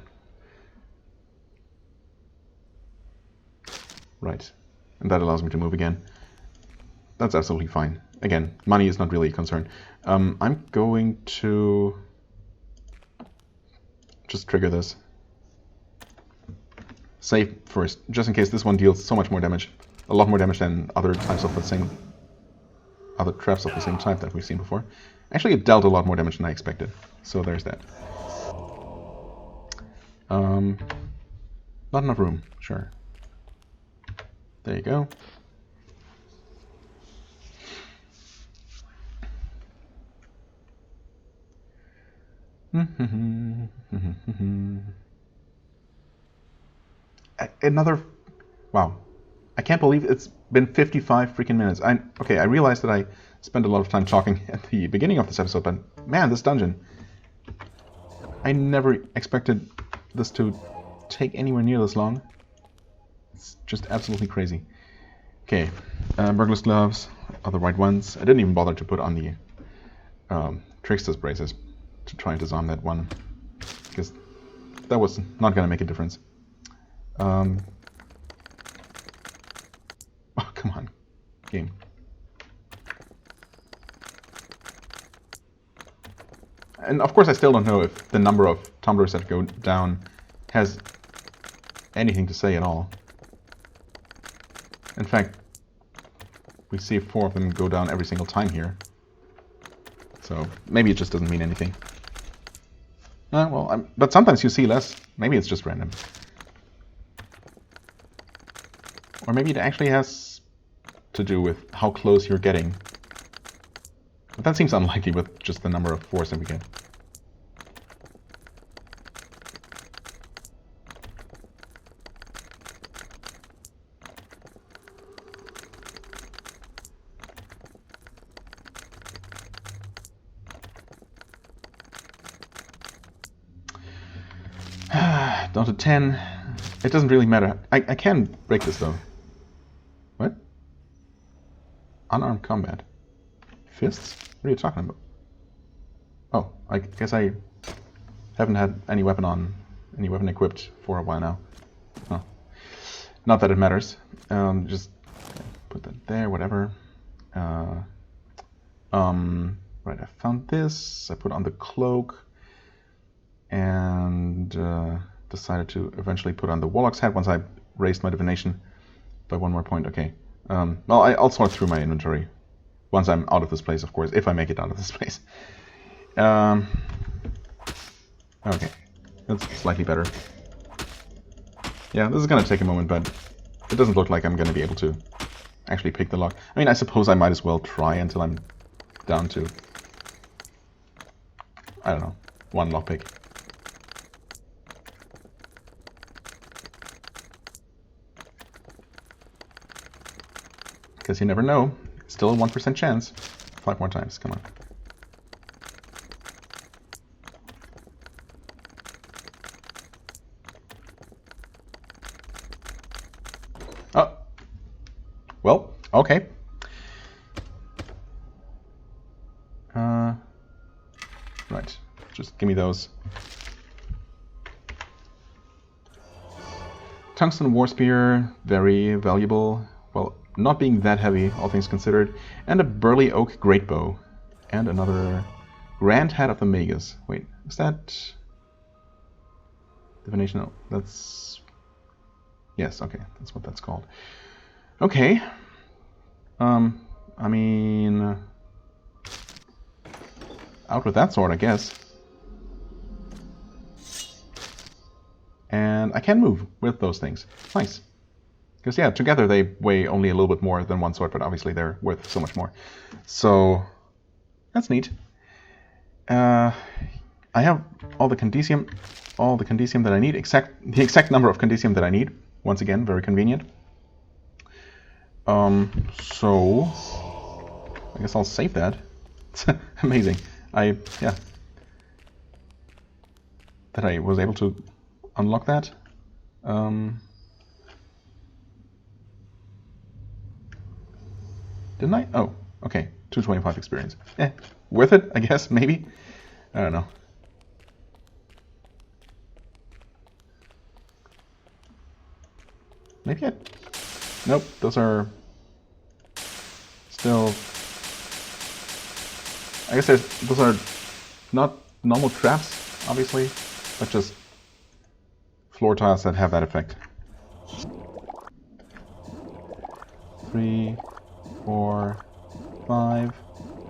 Right. And that allows me to move again. That's absolutely fine. Again, money is not really a concern. I'm going to just trigger this. Save first, just in case this one deals so much more damage. A lot more damage than other types of the same... other traps of the same type that we've seen before. Actually, it dealt a lot more damage than I expected. So there's that. Not enough room. Sure. There you go. Another... wow. I can't believe it's been 55 freaking minutes. Okay, I realized that I spent a lot of time talking at the beginning of this episode, but man, this dungeon... I never expected this to take anywhere near this long. It's just absolutely crazy. Okay, burglar's gloves are the right ones. I didn't even bother to put on the trickster's braces to try and disarm that one, because that was not going to make a difference. Oh, come on, game. And of course I still don't know if the number of tumblers that go down has anything to say at all. In fact, we see 4 of them go down every single time here. So maybe it just doesn't mean anything. But sometimes you see less. Maybe it's just random. Or maybe it actually has to do with how close you're getting. But that seems unlikely with just the number of 4s that we get. Down to 10. It doesn't really matter. I can break this though. What? Unarmed combat. Fists? What are you talking about? Oh, I guess I haven't had any weapon equipped for a while now. Oh. Not that it matters. Just put that there, whatever. Right, I found this. I put on the cloak. And decided to eventually put on the Warlock's hat once I raised my divination by 1 more point. Okay. Well, I'll sort through my inventory once I'm out of this place, of course, if I make it out of this place. Okay. That's slightly better. Yeah, this is going to take a moment, but it doesn't look like I'm going to be able to actually pick the lock. I mean, I suppose I might as well try until I'm down to, I don't know, 1 lockpick. Because you never know. Still a 1% chance. 5 more times, come on. Oh. Well, okay. Right. Just give me those. Tungsten war spear, very valuable. Well, not being that heavy, all things considered. And a burly oak great bow. And another grand hat of the magus. Wait, is that divination? No, that's... Yes, okay, that's what that's called. Okay. I mean... out with that sword, I guess. And I can move with those things. Nice. Because, yeah, together they weigh only a little bit more than 1 sword, but obviously they're worth so much more. So, that's neat. I have all the condicium that I need, the exact number of condicium that I need. Once again, very convenient. So, I guess I'll save that. It's amazing. That I was able to unlock that. Didn't I? Oh, okay. 225 experience. Worth it, I guess, maybe? I don't know. Maybe I... Nope, those are... still... I guess those are not normal traps, obviously, but just floor tiles that have that effect. 3, 4, 5,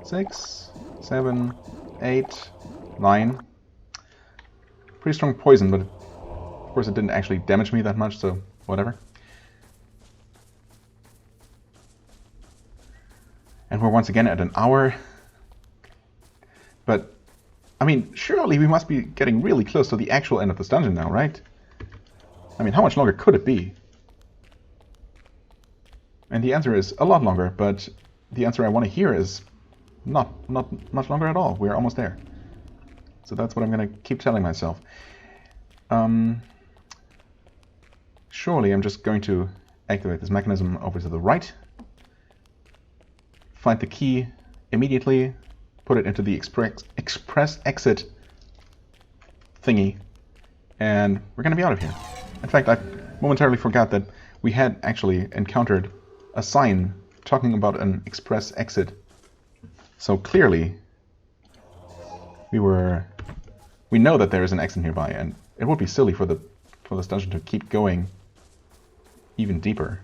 6, 7, 8, 9. Pretty strong poison, but of course it didn't actually damage me that much, so whatever. And we're once again at an hour. But, I mean, surely we must be getting really close to the actual end of this dungeon now, right? I mean, how much longer could it be? And the answer is a lot longer, but the answer I want to hear is not much longer at all. We're almost there. So that's what I'm going to keep telling myself. Surely I'm just going to activate this mechanism over to the right. Find the key immediately. Put it into the express exit thingy. And we're going to be out of here. In fact, I momentarily forgot that we had actually encountered a sign talking about an express exit. So clearly, We know that there is an exit nearby, and it would be silly for this dungeon to keep going even deeper.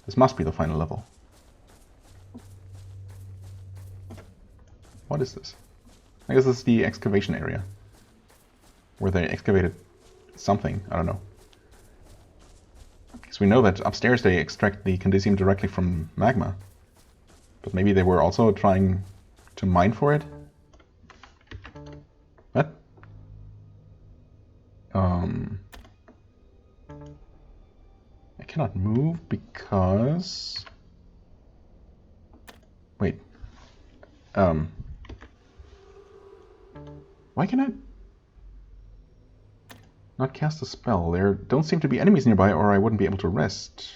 This must be the final level. What is this? I guess this is the excavation area, where they excavated something. I don't know. Because we know that upstairs they extract the condicium directly from magma. But maybe they were also trying to mine for it? What? I cannot move because... Wait. Why can I not cast a spell? There don't seem to be enemies nearby, or I wouldn't be able to rest.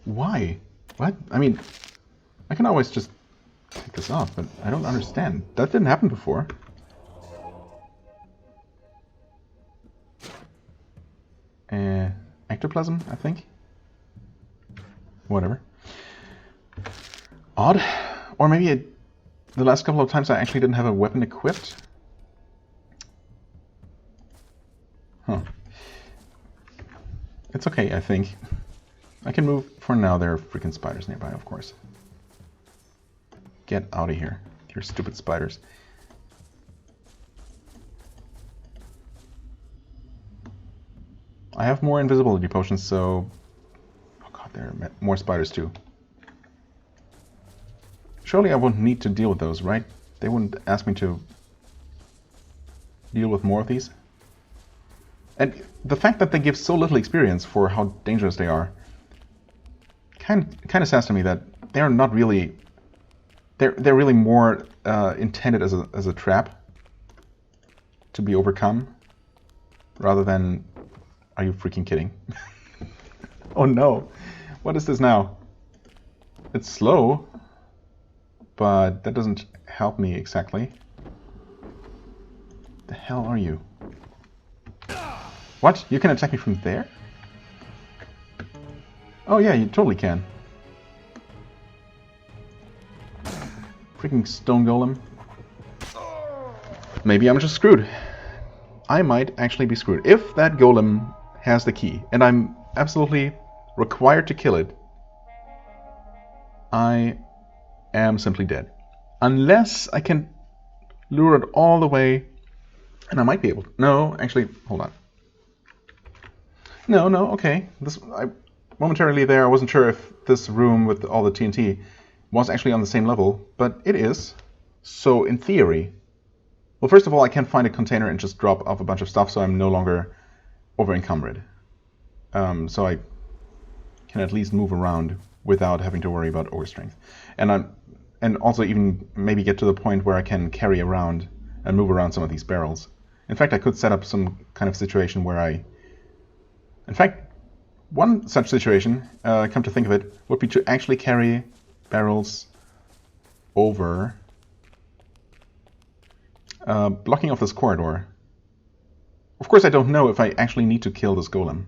Why? What? I mean, I can always just take this off, but I don't understand. That didn't happen before. Ectoplasm, I think? Whatever. Odd. Or maybe the last couple of times I actually didn't have a weapon equipped. Huh. It's okay, I think. I can move for now. There are freaking spiders nearby, of course. Get out of here, you stupid spiders. I have more invisibility potions, so... Oh god, there are more spiders too. Surely I wouldn't need to deal with those, right? They wouldn't ask me to deal with more of these. And the fact that they give so little experience for how dangerous they are kind of says to me that they're not really... They're really more intended as a trap to be overcome, rather than... Are you freaking kidding? Oh no! What is this now? It's slow, but that doesn't help me exactly. The hell are you? What? You can attack me from there? Oh yeah, you totally can. Freaking stone golem. Maybe I'm just screwed. I might actually be screwed. If that golem has the key, and I'm absolutely required to kill it, I am simply dead. Unless I can lure it all the way, and I might be able to. No, actually, hold on. No, okay. Momentarily there, I wasn't sure if this room with all the TNT was actually on the same level, but it is. So in theory, well, first of all, I can find a container and just drop off a bunch of stuff, so I'm no longer over-encumbered. So I can at least move around without having to worry about overstrength. And also even maybe get to the point where I can carry around and move around some of these barrels. In fact, I could set up some kind of situation where in fact, one such situation, come to think of it, would be to actually carry barrels over, blocking off this corridor. Of course, I don't know if I actually need to kill this golem.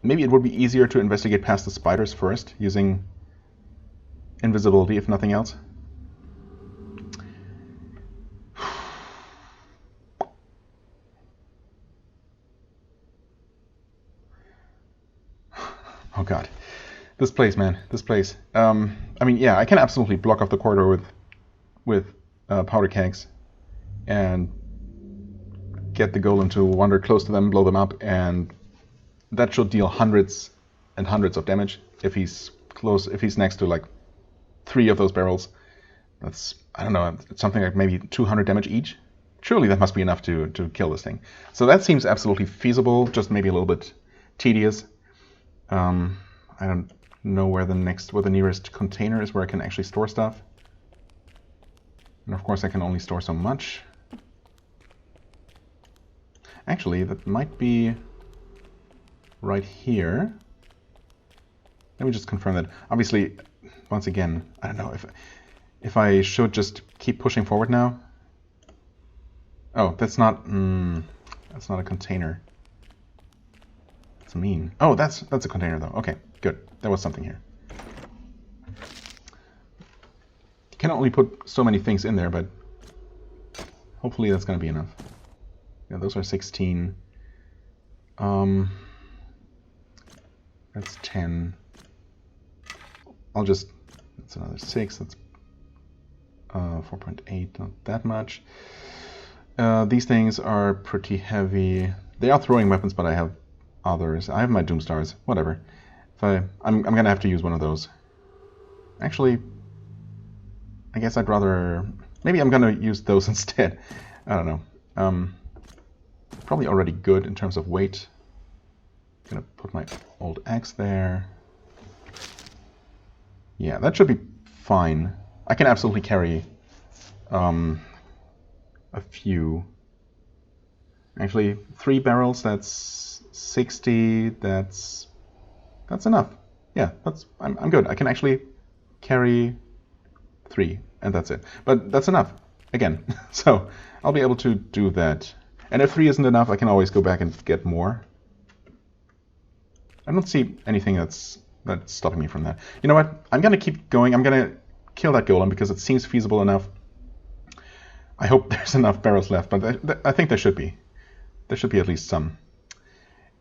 Maybe it would be easier to investigate past the spiders first, using invisibility, if nothing else. Oh god. This place, man. This place. I mean, yeah, I can absolutely block off the corridor with powder kegs and get the golem to wander close to them, blow them up, and that should deal hundreds and hundreds of damage if he's close, if he's next to like 3 of those barrels. That's, I don't know, something like maybe 200 damage each. Surely that must be enough to kill this thing. So that seems absolutely feasible, just maybe a little bit tedious. I don't know where the nearest container is where I can actually store stuff. And of course I can only store so much. Actually, that might be right here. Let me just confirm that. Obviously, once again, I don't know if I should just keep pushing forward now. Oh, that's not a container. That's mean. Oh, that's a container though. Okay, good. There was something here. You can only put so many things in there, but hopefully that's going to be enough. Yeah, those are 16. That's 10. That's another 6. That's 4.8. Not that much. These things are pretty heavy. They are throwing weapons, but I have others. I have my Doomstars. Whatever. I'm gonna have to use one of those. Actually, I guess I'd rather... Maybe I'm gonna use those instead. I don't know. Probably already good in terms of weight. Gonna put my old axe there. Yeah, that should be fine. I can absolutely carry a few. Actually, 3 barrels, that's 60, that's enough. Yeah, I'm good. I can actually carry 3, and that's it. But that's enough, again. So I'll be able to do that. And if 3 isn't enough, I can always go back and get more. I don't see anything that's stopping me from that. You know what? I'm going to keep going. I'm going to kill that golem because it seems feasible enough. I hope there's enough barrels left, but I think there should be. There should be at least some.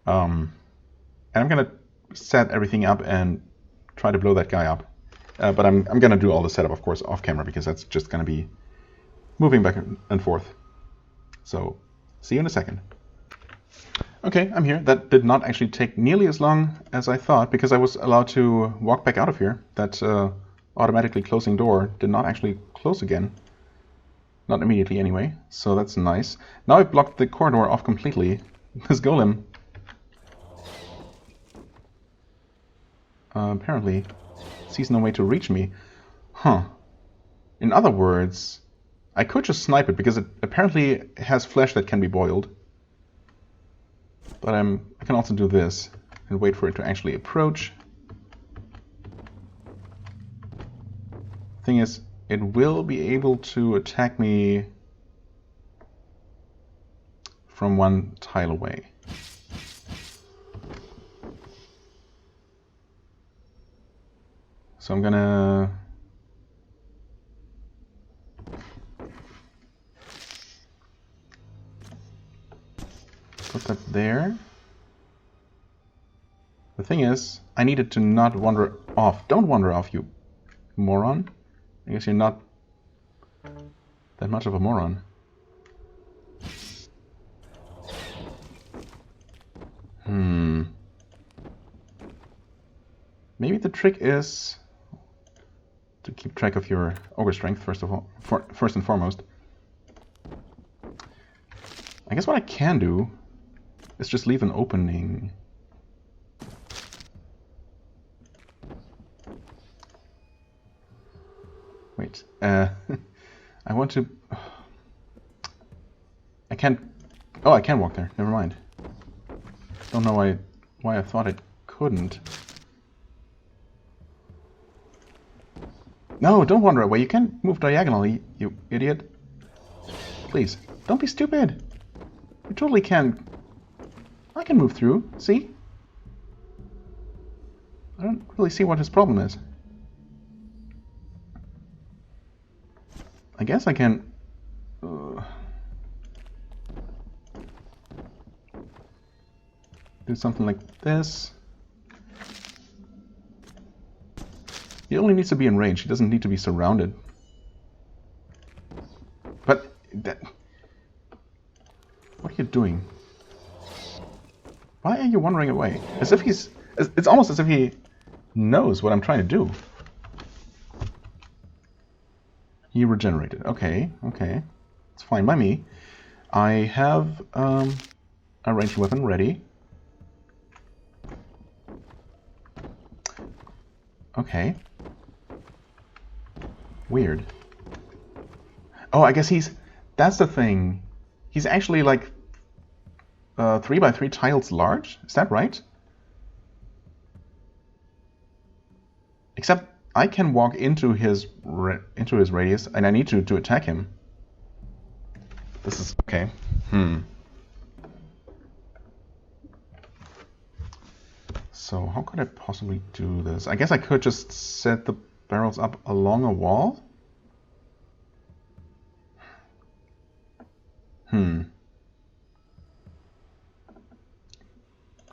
And I'm going to set everything up and try to blow that guy up. But I'm going to do all the setup, of course, off camera because that's just going to be moving back and forth. So, see you in a second. Okay, I'm here. That did not actually take nearly as long as I thought because I was allowed to walk back out of here. That automatically closing door did not actually close again. Not immediately anyway, so that's nice. Now I blocked the corridor off completely. This golem apparently sees no way to reach me. Huh. In other words, I could just snipe it because it apparently has flesh that can be boiled. But I can also do this and wait for it to actually approach. Thing is, it will be able to attack me from 1 tile away. So I'm gonna put that there. The thing is, I need it to not wander off. Don't wander off, you moron. I guess you're not that much of a moron. Maybe the trick is to keep track of your ogre strength first and foremost. I guess what I can do is just leave an opening. Wait, I want to... I can't... Oh, I can walk there. Never mind. Don't know why I thought it couldn't. No, don't wander away. You can't move diagonally, you idiot. Please, don't be stupid. You totally can. I can move through, see? I don't really see what his problem is. I guess I can... do something like this. He only needs to be in range. He doesn't need to be surrounded. But... what are you doing? Why are you wandering away? As if he's... It's almost as if he knows what I'm trying to do. He regenerated. Okay, okay. It's fine by me. I have a ranged weapon ready. Okay. Weird. Oh, I guess he's... That's the thing. He's actually like 3 by 3 tiles large. Is that right? Except I can walk into his radius, and I need to attack him. This is okay. So how could I possibly do this? I guess I could just set the barrels up along a wall.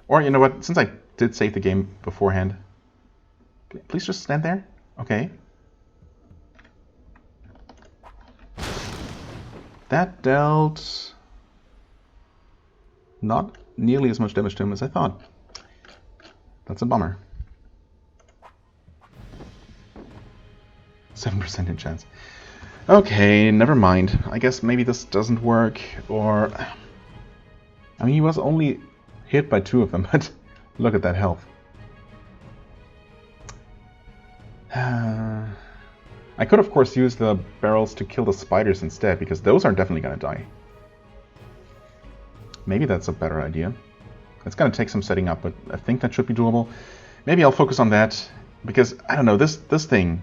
Or you know what? Since I did save the game beforehand, please just stand there. Okay. That dealt not nearly as much damage to him as I thought. That's a bummer. 7% in chance. Okay, never mind. I guess maybe this doesn't work, or... I mean, he was only hit by 2 of them, but look at that health. I could, of course, use the barrels to kill the spiders instead, because those are definitely going to die. Maybe that's a better idea. It's going to take some setting up, but I think that should be doable. Maybe I'll focus on that, because, I don't know, this thing...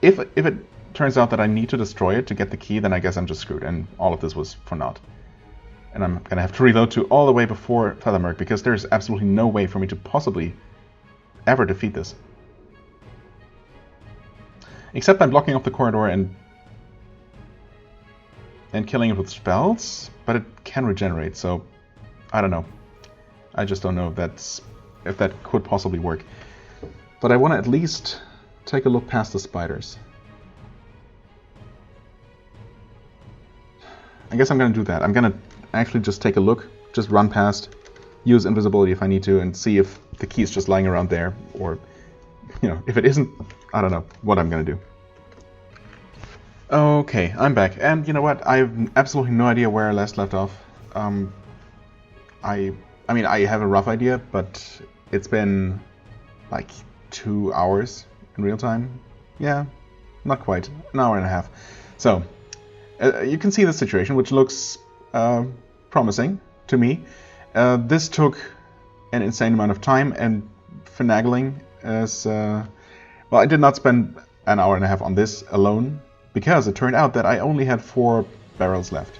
If it turns out that I need to destroy it to get the key, then I guess I'm just screwed, and all of this was for naught. And I'm going to have to reload to all the way before Thaermore, because there's absolutely no way for me to possibly ever defeat this. Except by blocking off the corridor and killing it with spells, but it can regenerate, so I don't know. I just don't know if that could possibly work. But I want to at least take a look past the spiders. I guess I'm going to do that. I'm going to actually just take a look, just run past, use invisibility if I need to, and see if the key is just lying around there, or, you know, if it isn't, I don't know what I'm going to do. Okay, I'm back, and you know what? I have absolutely no idea where I last left off. I mean, I have a rough idea, but it's been like 2 hours in real time. Yeah, not quite, an hour and a half. So, you can see the situation, which looks promising to me. This took an insane amount of time and finagling, as well, I did not spend an hour and a half on this alone, because it turned out that I only had 4 barrels left.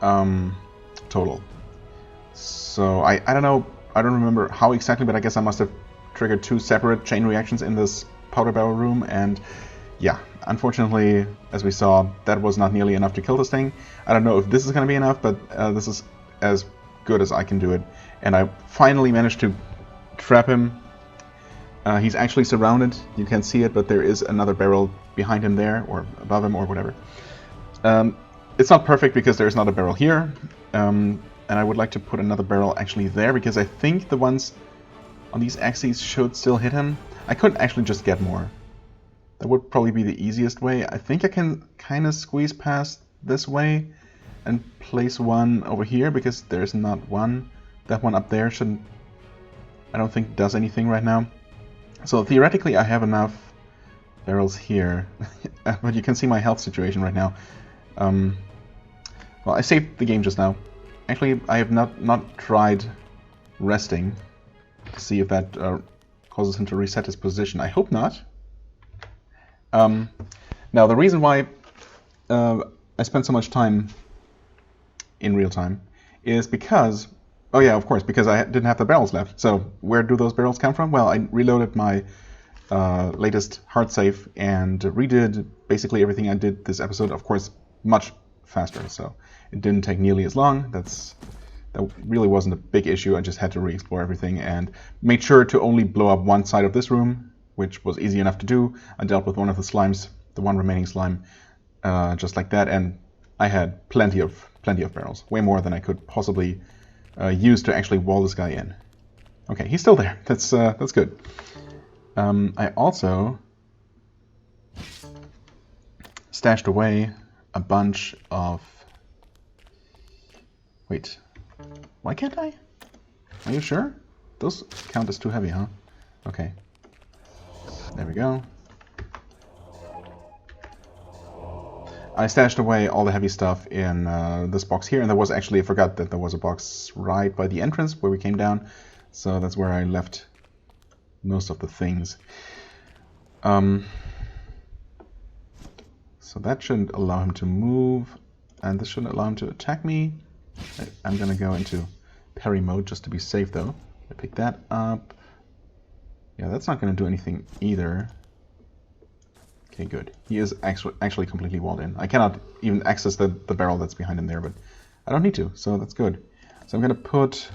Total. So I don't know, I don't remember how exactly, but I guess I must have triggered 2 separate chain reactions in this powder barrel room, and yeah, unfortunately, as we saw, that was not nearly enough to kill this thing. I don't know if this is going to be enough, but this is as good as I can do it. And I finally managed to trap him. He's actually surrounded, you can't see it, but there is another barrel behind him there, or above him, or whatever. It's not perfect because there's not a barrel here, and I would like to put another barrel actually there, because I think the ones on these axes should still hit him. I could actually just get more. That would probably be the easiest way. I think I can kind of squeeze past this way and place one over here, because there's not one. That one up there shouldn't, I don't think, does anything right now. So theoretically I have enough barrels here, but you can see my health situation right now. Well, I saved the game just now. Actually, I have not tried resting to see if that causes him to reset his position. I hope not. Now, the reason why I spent so much time in real time is because, oh yeah, of course, because I didn't have the barrels left. So where do those barrels come from? Well, I reloaded my latest hard save and redid basically everything I did this episode, of course, much faster. So it didn't take nearly as long. That really wasn't a big issue. I just had to re-explore everything and made sure to only blow up one side of this room, which was easy enough to do. I dealt with one of the slimes, the one remaining slime, just like that, and I had plenty of barrels, way more than I could possibly use to actually wall this guy in. Okay, he's still there. That's good. I also stashed away a bunch of... Wait, why can't I? Are you sure? Those count as too heavy, huh? Okay. There we go. I stashed away all the heavy stuff in this box here, and there was actually, I forgot that there was a box right by the entrance where we came down, so that's where I left most of the things. So that shouldn't allow him to move, and this shouldn't allow him to attack me. I'm gonna go into parry mode just to be safe though. I pick that up. Yeah, that's not gonna do anything either. Okay, good. He is actually completely walled in. I cannot even access the barrel that's behind him there, but I don't need to, so that's good. So I'm gonna put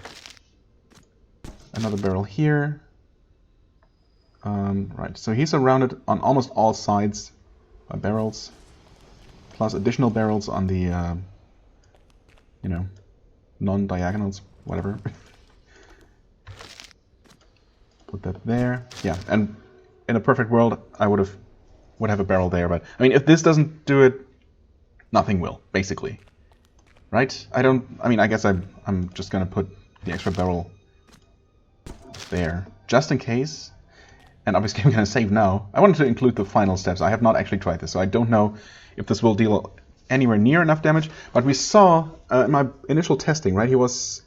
another barrel here. Right, so he's surrounded on almost all sides by barrels, plus additional barrels on the, you know, non-diagonals, whatever. Put that there. Yeah, and in a perfect world, I would have a barrel there, but I mean, if this doesn't do it, nothing will, basically. Right? I mean, I guess I'm just gonna put the extra barrel there, just in case. And obviously I'm gonna save now. I wanted to include the final steps. I have not actually tried this, so I don't know if this will deal anywhere near enough damage. But we saw in my initial testing, right, he was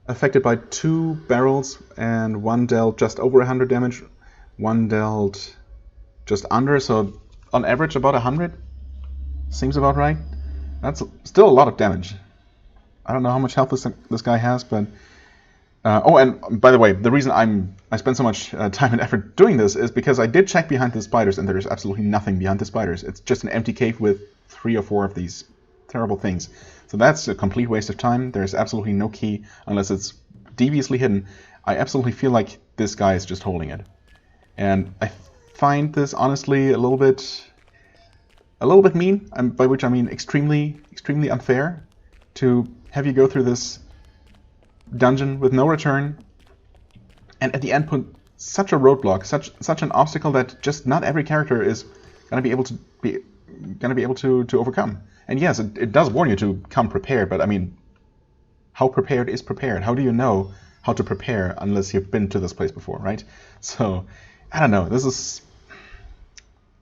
affected by 2 barrels, and one dealt just over 100 damage, one dealt just under, so on average about 100. Seems about right. That's still a lot of damage. I don't know how much health this guy has, but... oh, and by the way, the reason I spent so much time and effort doing this is because I did check behind the spiders, and there's absolutely nothing behind the spiders. It's just an empty cave with 3 or 4 of these terrible things. So that's a complete waste of time. There's absolutely no key unless it's deviously hidden. I absolutely feel like this guy is just holding it. And I find this honestly a little bit mean, by which I mean extremely unfair, to have you go through this dungeon with no return, and at the end put such a roadblock, such an obstacle that just not every character is gonna be able to overcome. And yes, it does warn you to come prepared, but I mean, how prepared is prepared? How do you know how to prepare unless you've been to this place before, right? So I don't know. This is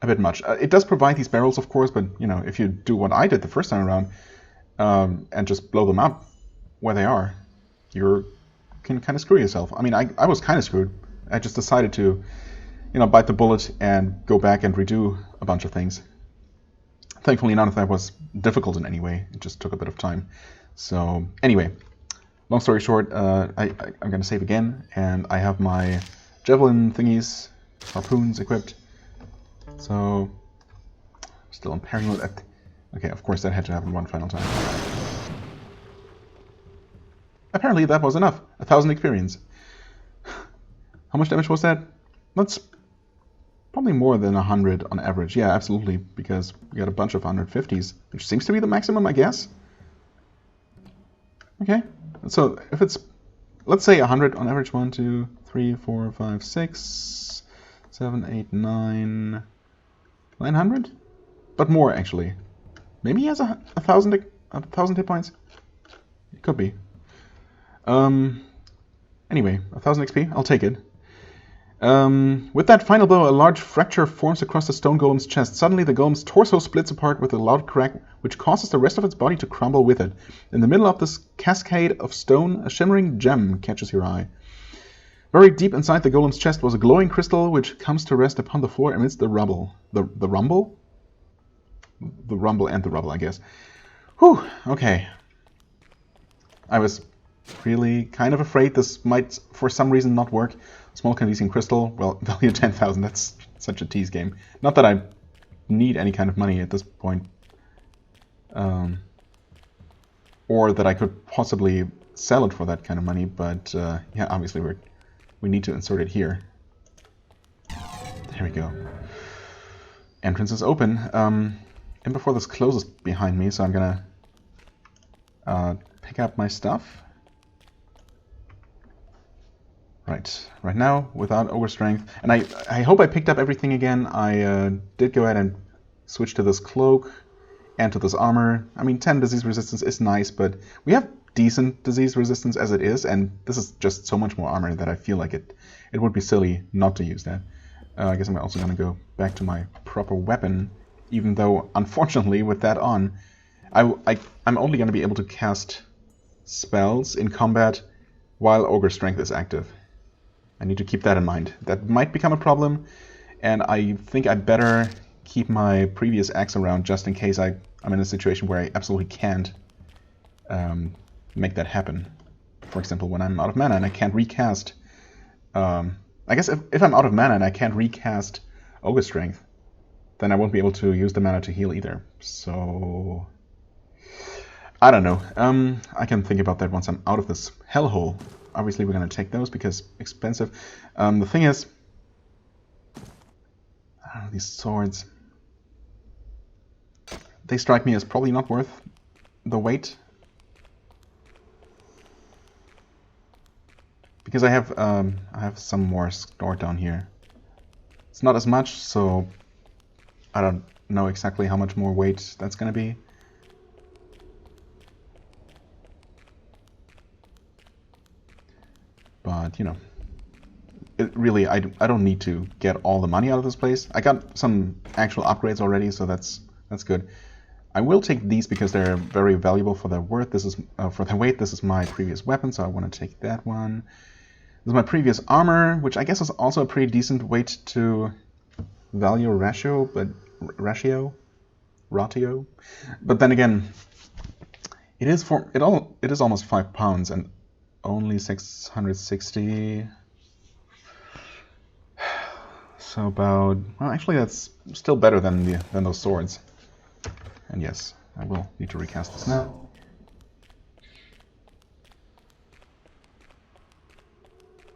a bit much. It does provide these barrels, of course, but you know, if you do what I did the first time around and just blow them up where they are, you can kind of screw yourself. I mean, I was kind of screwed. I just decided to, you know, bite the bullet and go back and redo a bunch of things. Thankfully, none of that was difficult in any way. It just took a bit of time. So anyway, long story short, I'm going to save again, and I have my javelin thingies, harpoons equipped. So still in parry mode. Okay, of course that had to happen one final time. Apparently that was enough. 1,000 experience. How much damage was that? That's probably more than 100 on average. Yeah, absolutely, because we got a bunch of 150s, which seems to be the maximum, I guess. Okay, so if it's, let's say 100 on average, 1, 2, 3, 4, 5, 6, 7, 8, 9, 900? But more, actually. Maybe he has a thousand hit points? It could be. Anyway, 1,000 XP, I'll take it. With that final blow, a large fracture forms across the stone golem's chest. Suddenly, the golem's torso splits apart with a loud crack, which causes the rest of its body to crumble with it. In the middle of this cascade of stone, a shimmering gem catches your eye. Very deep inside the golem's chest was a glowing crystal, which comes to rest upon the floor amidst the rubble. The rumble? The rumble and the rubble, I guess. Whew, okay. I was really kind of afraid this might, for some reason, not work. Small Canadian crystal, well, value 10,000, that's such a tease game. Not that I need any kind of money at this point. Or that I could possibly sell it for that kind of money, but yeah, obviously we need to insert it here. There we go. Entrance is open. And before this closes behind me, so I'm gonna pick up my stuff. Right now, without overstrength. And I hope I picked up everything again. I did go ahead and switch to this cloak and to this armor. I mean, 10 disease resistance is nice, but we have decent disease resistance as it is, and this is just so much more armor that I feel like it would be silly not to use that. I guess I'm also going to go back to my proper weapon, even though, unfortunately, with that on, I'm only going to be able to cast spells in combat while Ogre Strength is active. I need to keep that in mind. That might become a problem, and I think I better keep my previous axe around just in case I'm in a situation where I absolutely can't make that happen. For example, when I'm out of mana and I can't recast... I guess if I'm out of mana and I can't recast Ogre Strength, then I won't be able to use the mana to heal either. So... I don't know. I can think about that once I'm out of this hellhole. Obviously we're going to take those because expensive. The thing is... I don't know, these swords... They strike me as probably not worth the wait. Because I have some more stored down here. It's not as much, so I don't know exactly how much more weight that's gonna be. But, you know, it really, I don't need to get all the money out of this place. I got some actual upgrades already, so that's good. I will take these because they're very valuable for their worth. This is for their weight. This is my previous weapon, so I want to take that one. This is my previous armor, which I guess is also a pretty decent weight to value ratio, but ratio. But then again, it is almost 5 pounds and only 660. So about, well, actually that's still better than those swords. And yes, I will need to recast this now.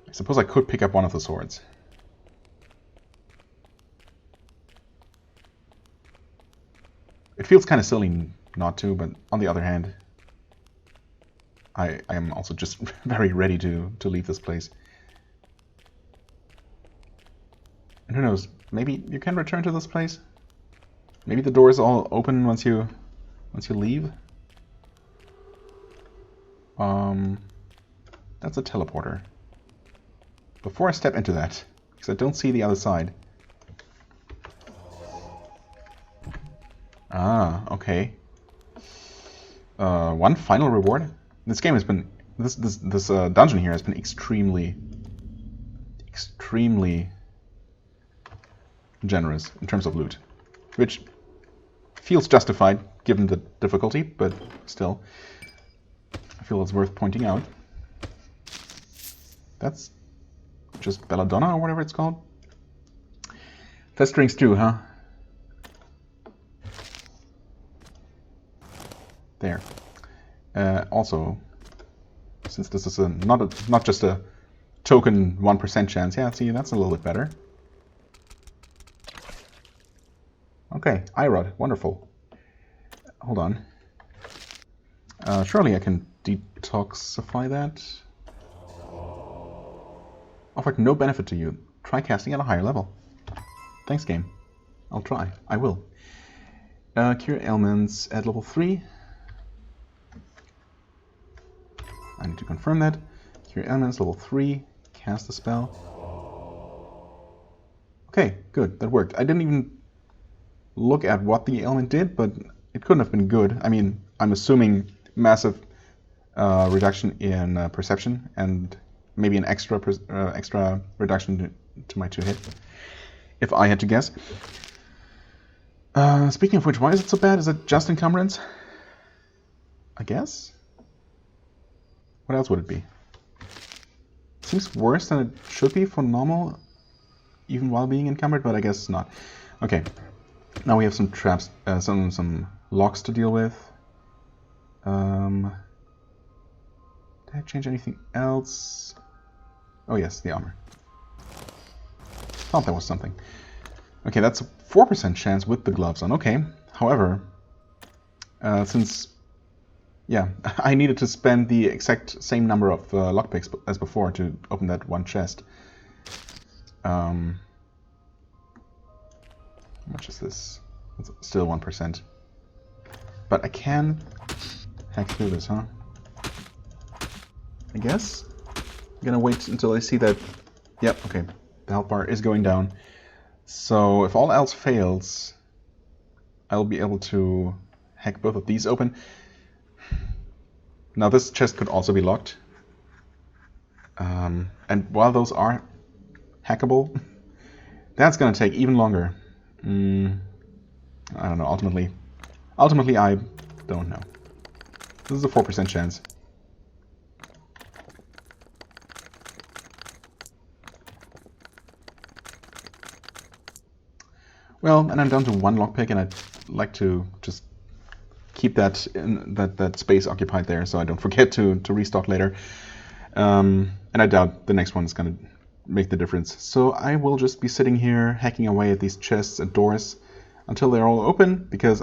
I suppose I could pick up one of the swords. It feels kind of silly not to, but on the other hand, I am also just very ready to leave this place. And who knows, maybe you can return to this place? Maybe the door is all open once you leave. That's a teleporter. Before I step into that, because I don't see the other side. Ah, okay. One final reward. This game has been this dungeon here has been extremely generous in terms of loot, which feels justified given the difficulty, but still, I feel it's worth pointing out. That's just belladonna or whatever it's called. Festering stew, huh? There. Also, since this is not just a token 1% chance, yeah, see, that's a little bit better. Okay, iRod, wonderful. Hold on. Surely I can detoxify that. Offered no benefit to you. Try casting at a higher level. Thanks, game. I'll try. I will. Cure ailments at level 3. I need to confirm that. Cure ailments, level 3. Cast the spell. Okay, good. That worked. I didn't even look at what the ailment did, but it couldn't have been good. I mean, I'm assuming massive reduction in perception and maybe an extra reduction to my 2 hit, if I had to guess. Speaking of which, why is it so bad? Is it just encumbrance? I guess? What else would it be? Seems worse than it should be for normal, even while being encumbered, but I guess not. Okay. Now we have some traps, some locks to deal with. Did I change anything else? Oh yes, the armor. Thought that was something. Okay, that's a 4% chance with the gloves on. Okay, however, since, yeah, I needed to spend the exact same number of lockpicks as before to open that one chest. How much is this? It's still 1%. But I can hack through this, huh? I guess? I'm gonna wait until I see that... Yep, okay. The health bar is going down. So if all else fails, I'll be able to hack both of these open. Now this chest could also be locked. And while those are hackable, that's gonna take even longer. I don't know. Ultimately, I don't know. This is a 4% chance. Well, and I'm down to 1 lockpick, and I'd like to just keep that that space occupied there, so I don't forget to restock later. And I doubt the next one is going to make the difference. So I will just be sitting here hacking away at these chests and doors until they're all open, because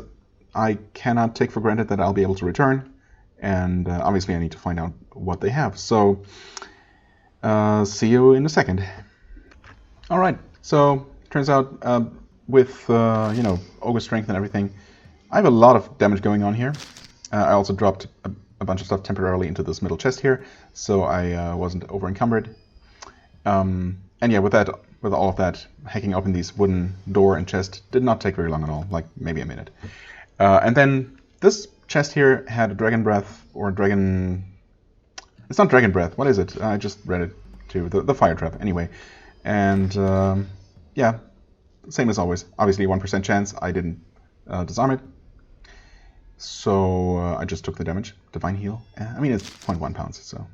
I cannot take for granted that I'll be able to return. And obviously I need to find out what they have. So see you in a second. All right. So turns out with Ogre Strength and everything, I have a lot of damage going on here. I also dropped a bunch of stuff temporarily into this middle chest here, so I wasn't over encumbered. And yeah, with all of that, hacking open these wooden door and chest did not take very long at all, like maybe a minute. And then this chest here had a dragon breath, or dragon... It's not dragon breath, what is it? I just read it too, the fire trap, anyway. And yeah, same as always. Obviously 1% chance, I didn't disarm it. So I just took the damage. Divine heal. I mean, it's 0.1 pounds, so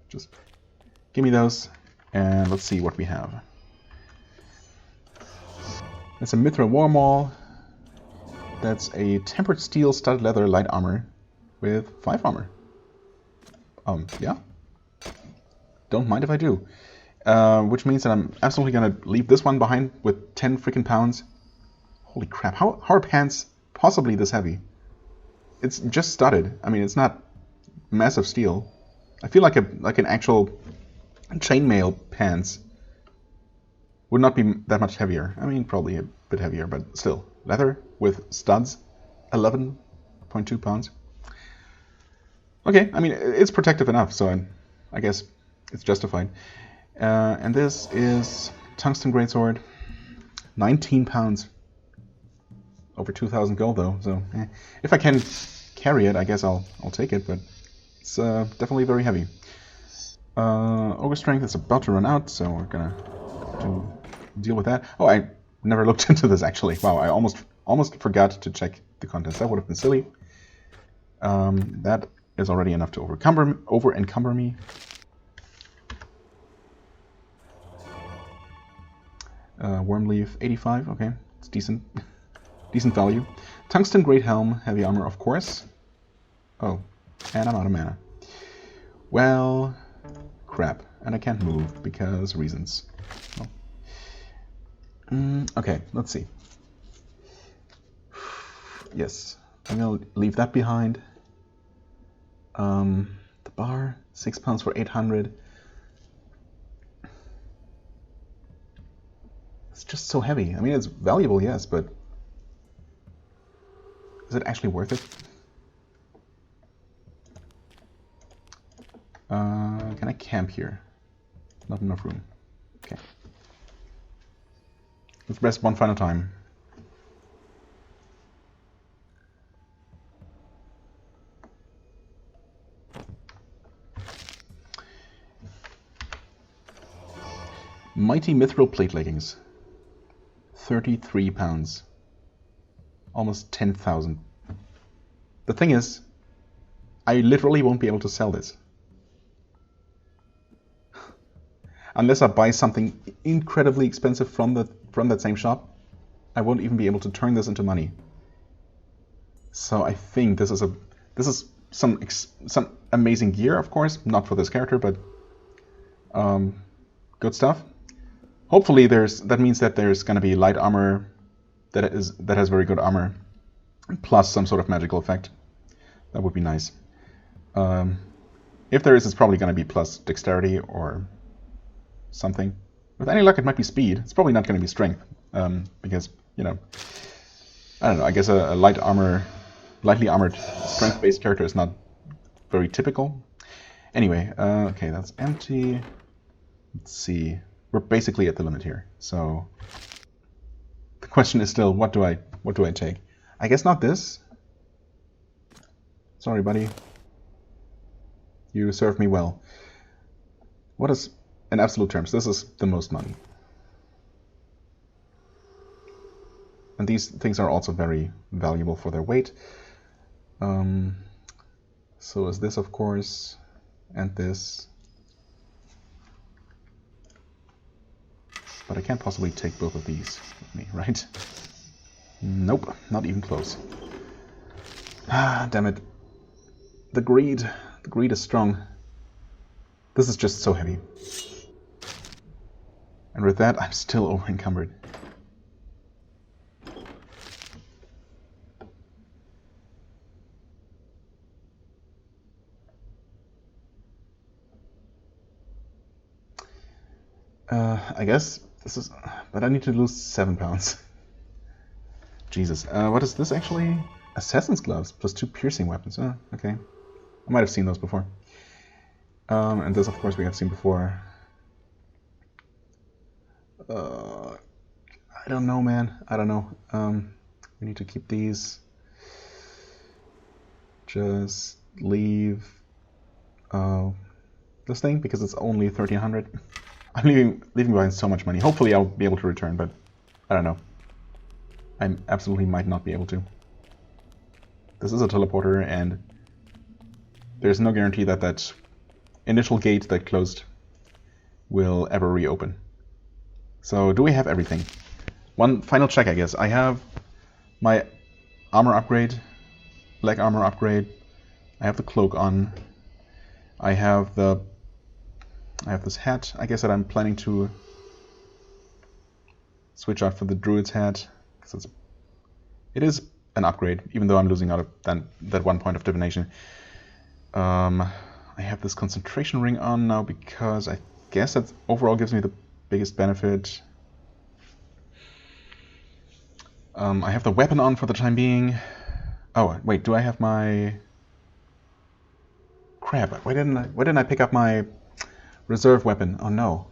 just give me those, and let's see what we have. That's a Mithra War Maul. That's a tempered steel studded leather light armor with 5 armor. Yeah. Don't mind if I do. Which means that I'm absolutely gonna leave this one behind with 10 freaking pounds. Holy crap! How are pants possibly this heavy? It's just studded. I mean, it's not massive steel. I feel like an actual chainmail pants would not be that much heavier. I mean, probably a bit heavier, but still. Leather with studs, 11.2 pounds. Okay, I mean, it's protective enough, so I guess it's justified. And this is Tungsten Greatsword, 19 pounds. Over 2,000 gold though, so if I can carry it, I guess I'll take it, but it's definitely very heavy. Ogre Strength is about to run out, so we're gonna have to deal with that. Oh, I never looked into this actually. Wow, I almost forgot to check the contents. That would have been silly. That is already enough to over encumber me. Wormleaf 85, okay, it's decent. Decent value. Tungsten Great Helm, heavy armor, of course. Oh, and I'm out of mana. Well, crap. And I can't move because reasons. Oh. Okay, let's see. Yes, I'm gonna leave that behind. The bar, 6 pounds for 800. It's just so heavy. I mean, it's valuable, yes, but is it actually worth it? Can I camp here? Not enough room. Okay. Let's rest one final time. Mighty Mithril Plate Leggings. 33 pounds. Almost 10,000. The thing is, I literally won't be able to sell this. Unless I buy something incredibly expensive from that same shop, I won't even be able to turn this into money. So I think this is some amazing gear, of course, not for this character, but good stuff. Hopefully that means that there's going to be light armor that has very good armor, plus some sort of magical effect. That would be nice. If there is, it's probably going to be plus dexterity or something. With any luck, it might be speed. It's probably not going to be strength, because, you know, I don't know. I guess a lightly armored strength-based character is not very typical. Anyway, okay, that's empty. Let's see. We're basically at the limit here. So the question is still, what do I take? I guess not this. Sorry, buddy. You served me well. What is, in absolute terms, this is the most money. And these things are also very valuable for their weight. So is this, of course, and this. But I can't possibly take both of these with me, right? Nope, not even close. Ah, damn it. The greed is strong. This is just so heavy. And with that, I'm still over-encumbered. I guess this is... But I need to lose 7 pounds. Jesus. What is this actually? Assassin's gloves plus 2 piercing weapons. Oh, okay. I might have seen those before. And this, of course, we have seen before. I don't know, man. I don't know. We need to keep these. Just leave this thing because it's only 1,300. I'm leaving behind so much money. Hopefully I'll be able to return, but I don't know. I absolutely might not be able to. This is a teleporter, and there's no guarantee that that initial gate that closed will ever reopen. So do we have everything? One final check, I guess. I have my armor upgrade, leg armor upgrade. I have the cloak on. I have this hat, I guess, that I'm planning to switch out for the druid's hat, because it is an upgrade, even though I'm losing out of that 1 point of divination. I have this concentration ring on now because I guess that overall gives me the biggest benefit. I have the weapon on for the time being. Oh wait, do I have my... Crap! Why didn't I pick up my reserve weapon? Oh no!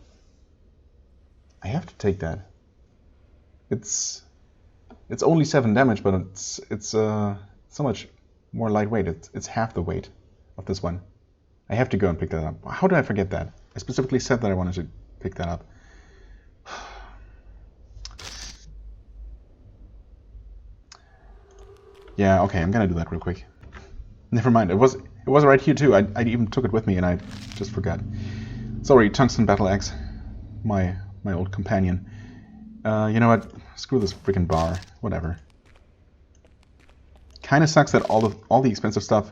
I have to take that. It's only 7 damage, but it's so much more lightweight. It's half the weight of this one. I have to go and pick that up. How did I forget that? I specifically said that I wanted to pick that up. Yeah, okay, I'm gonna do that real quick. Never mind. It was right here too. I even took it with me and I just forgot. Sorry, tungsten battle axe, my old companion. You know what? Screw this freaking bar. Whatever. Kind of sucks that all the expensive stuff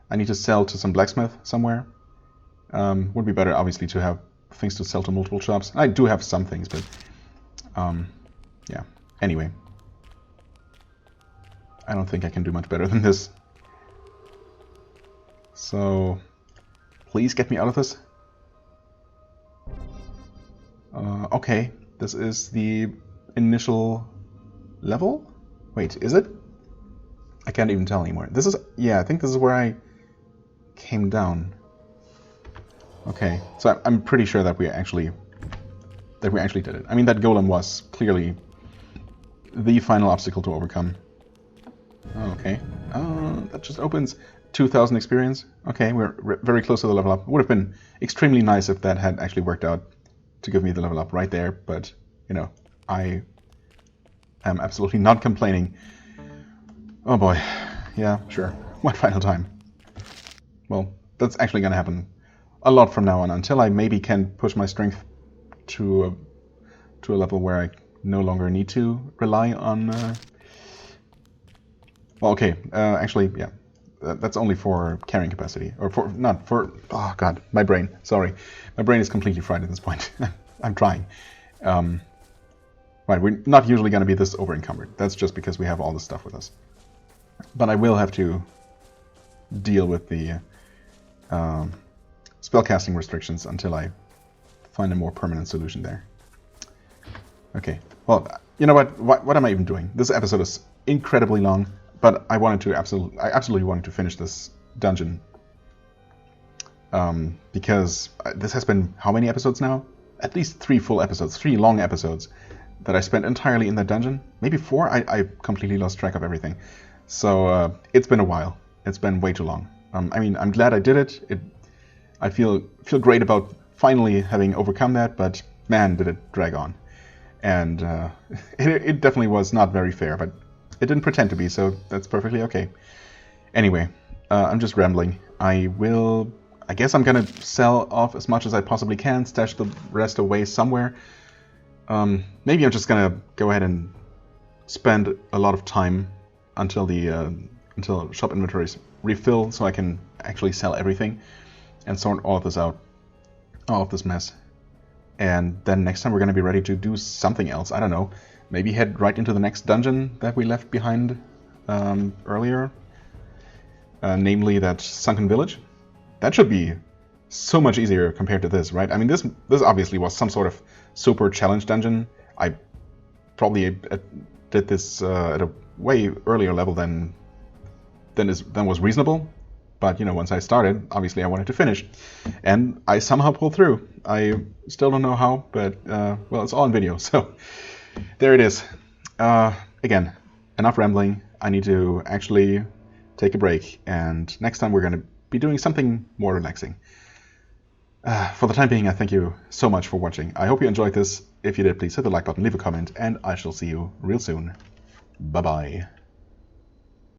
I need to sell to some blacksmith somewhere. Would be better, obviously, to have things to sell to multiple shops. I do have some things, but yeah. Anyway, I don't think I can do much better than this. So, please get me out of this. Okay, this is the initial level? Wait, is it? I can't even tell anymore. This is, yeah, I think this is where I came down. Okay, so I'm pretty sure that we actually did it. I mean, that golem was clearly the final obstacle to overcome. Okay, that just opens 2,000 experience. Okay, we're very close to the level up. Would have been extremely nice if that had actually worked out to give me the level up right there, but, you know, I am absolutely not complaining. Oh boy, yeah, sure. One final time. Well, that's actually going to happen a lot from now on, until I maybe can push my strength to a level where I no longer need to rely on... Well, okay, actually, yeah. That's only for carrying capacity, or for not for. Oh God, my brain. Sorry, my brain is completely fried at this point. I'm trying. Right, we're not usually going to be this over encumbered. That's just because we have all this stuff with us. But I will have to deal with the spellcasting restrictions until I find a more permanent solution there. Okay. Well, you know what? What am I even doing? This episode is incredibly long. But I absolutely wanted to finish this dungeon. Because this has been how many episodes now? At least 3 full episodes, 3 long episodes that I spent entirely in that dungeon. Maybe 4? I completely lost track of everything. So it's been a while. It's been way too long. I mean, I'm glad I did it. I feel great about finally having overcome that, but man, did it drag on. And it definitely was not very fair, but it didn't pretend to be, so that's perfectly okay. Anyway, I'm just rambling. I guess I'm gonna sell off as much as I possibly can, stash the rest away somewhere. Maybe I'm just gonna go ahead and spend a lot of time until until shop inventories refill, so I can actually sell everything and sort all of this out, all of this mess. And then next time we're gonna be ready to do something else. I don't know. Maybe head right into the next dungeon that we left behind earlier, namely that sunken village. That should be so much easier compared to this, right? I mean, this obviously was some sort of super challenge dungeon. I probably did this at a way earlier level than was reasonable. But, you know, once I started, obviously I wanted to finish. And I somehow pulled through. I still don't know how, but, well, it's all on video, so there it is. Again, enough rambling. I need to actually take a break, and next time we're going to be doing something more relaxing. For the time being, I thank you so much for watching. I hope you enjoyed this. If you did, please hit the like button, leave a comment, and I shall see you real soon. Bye-bye.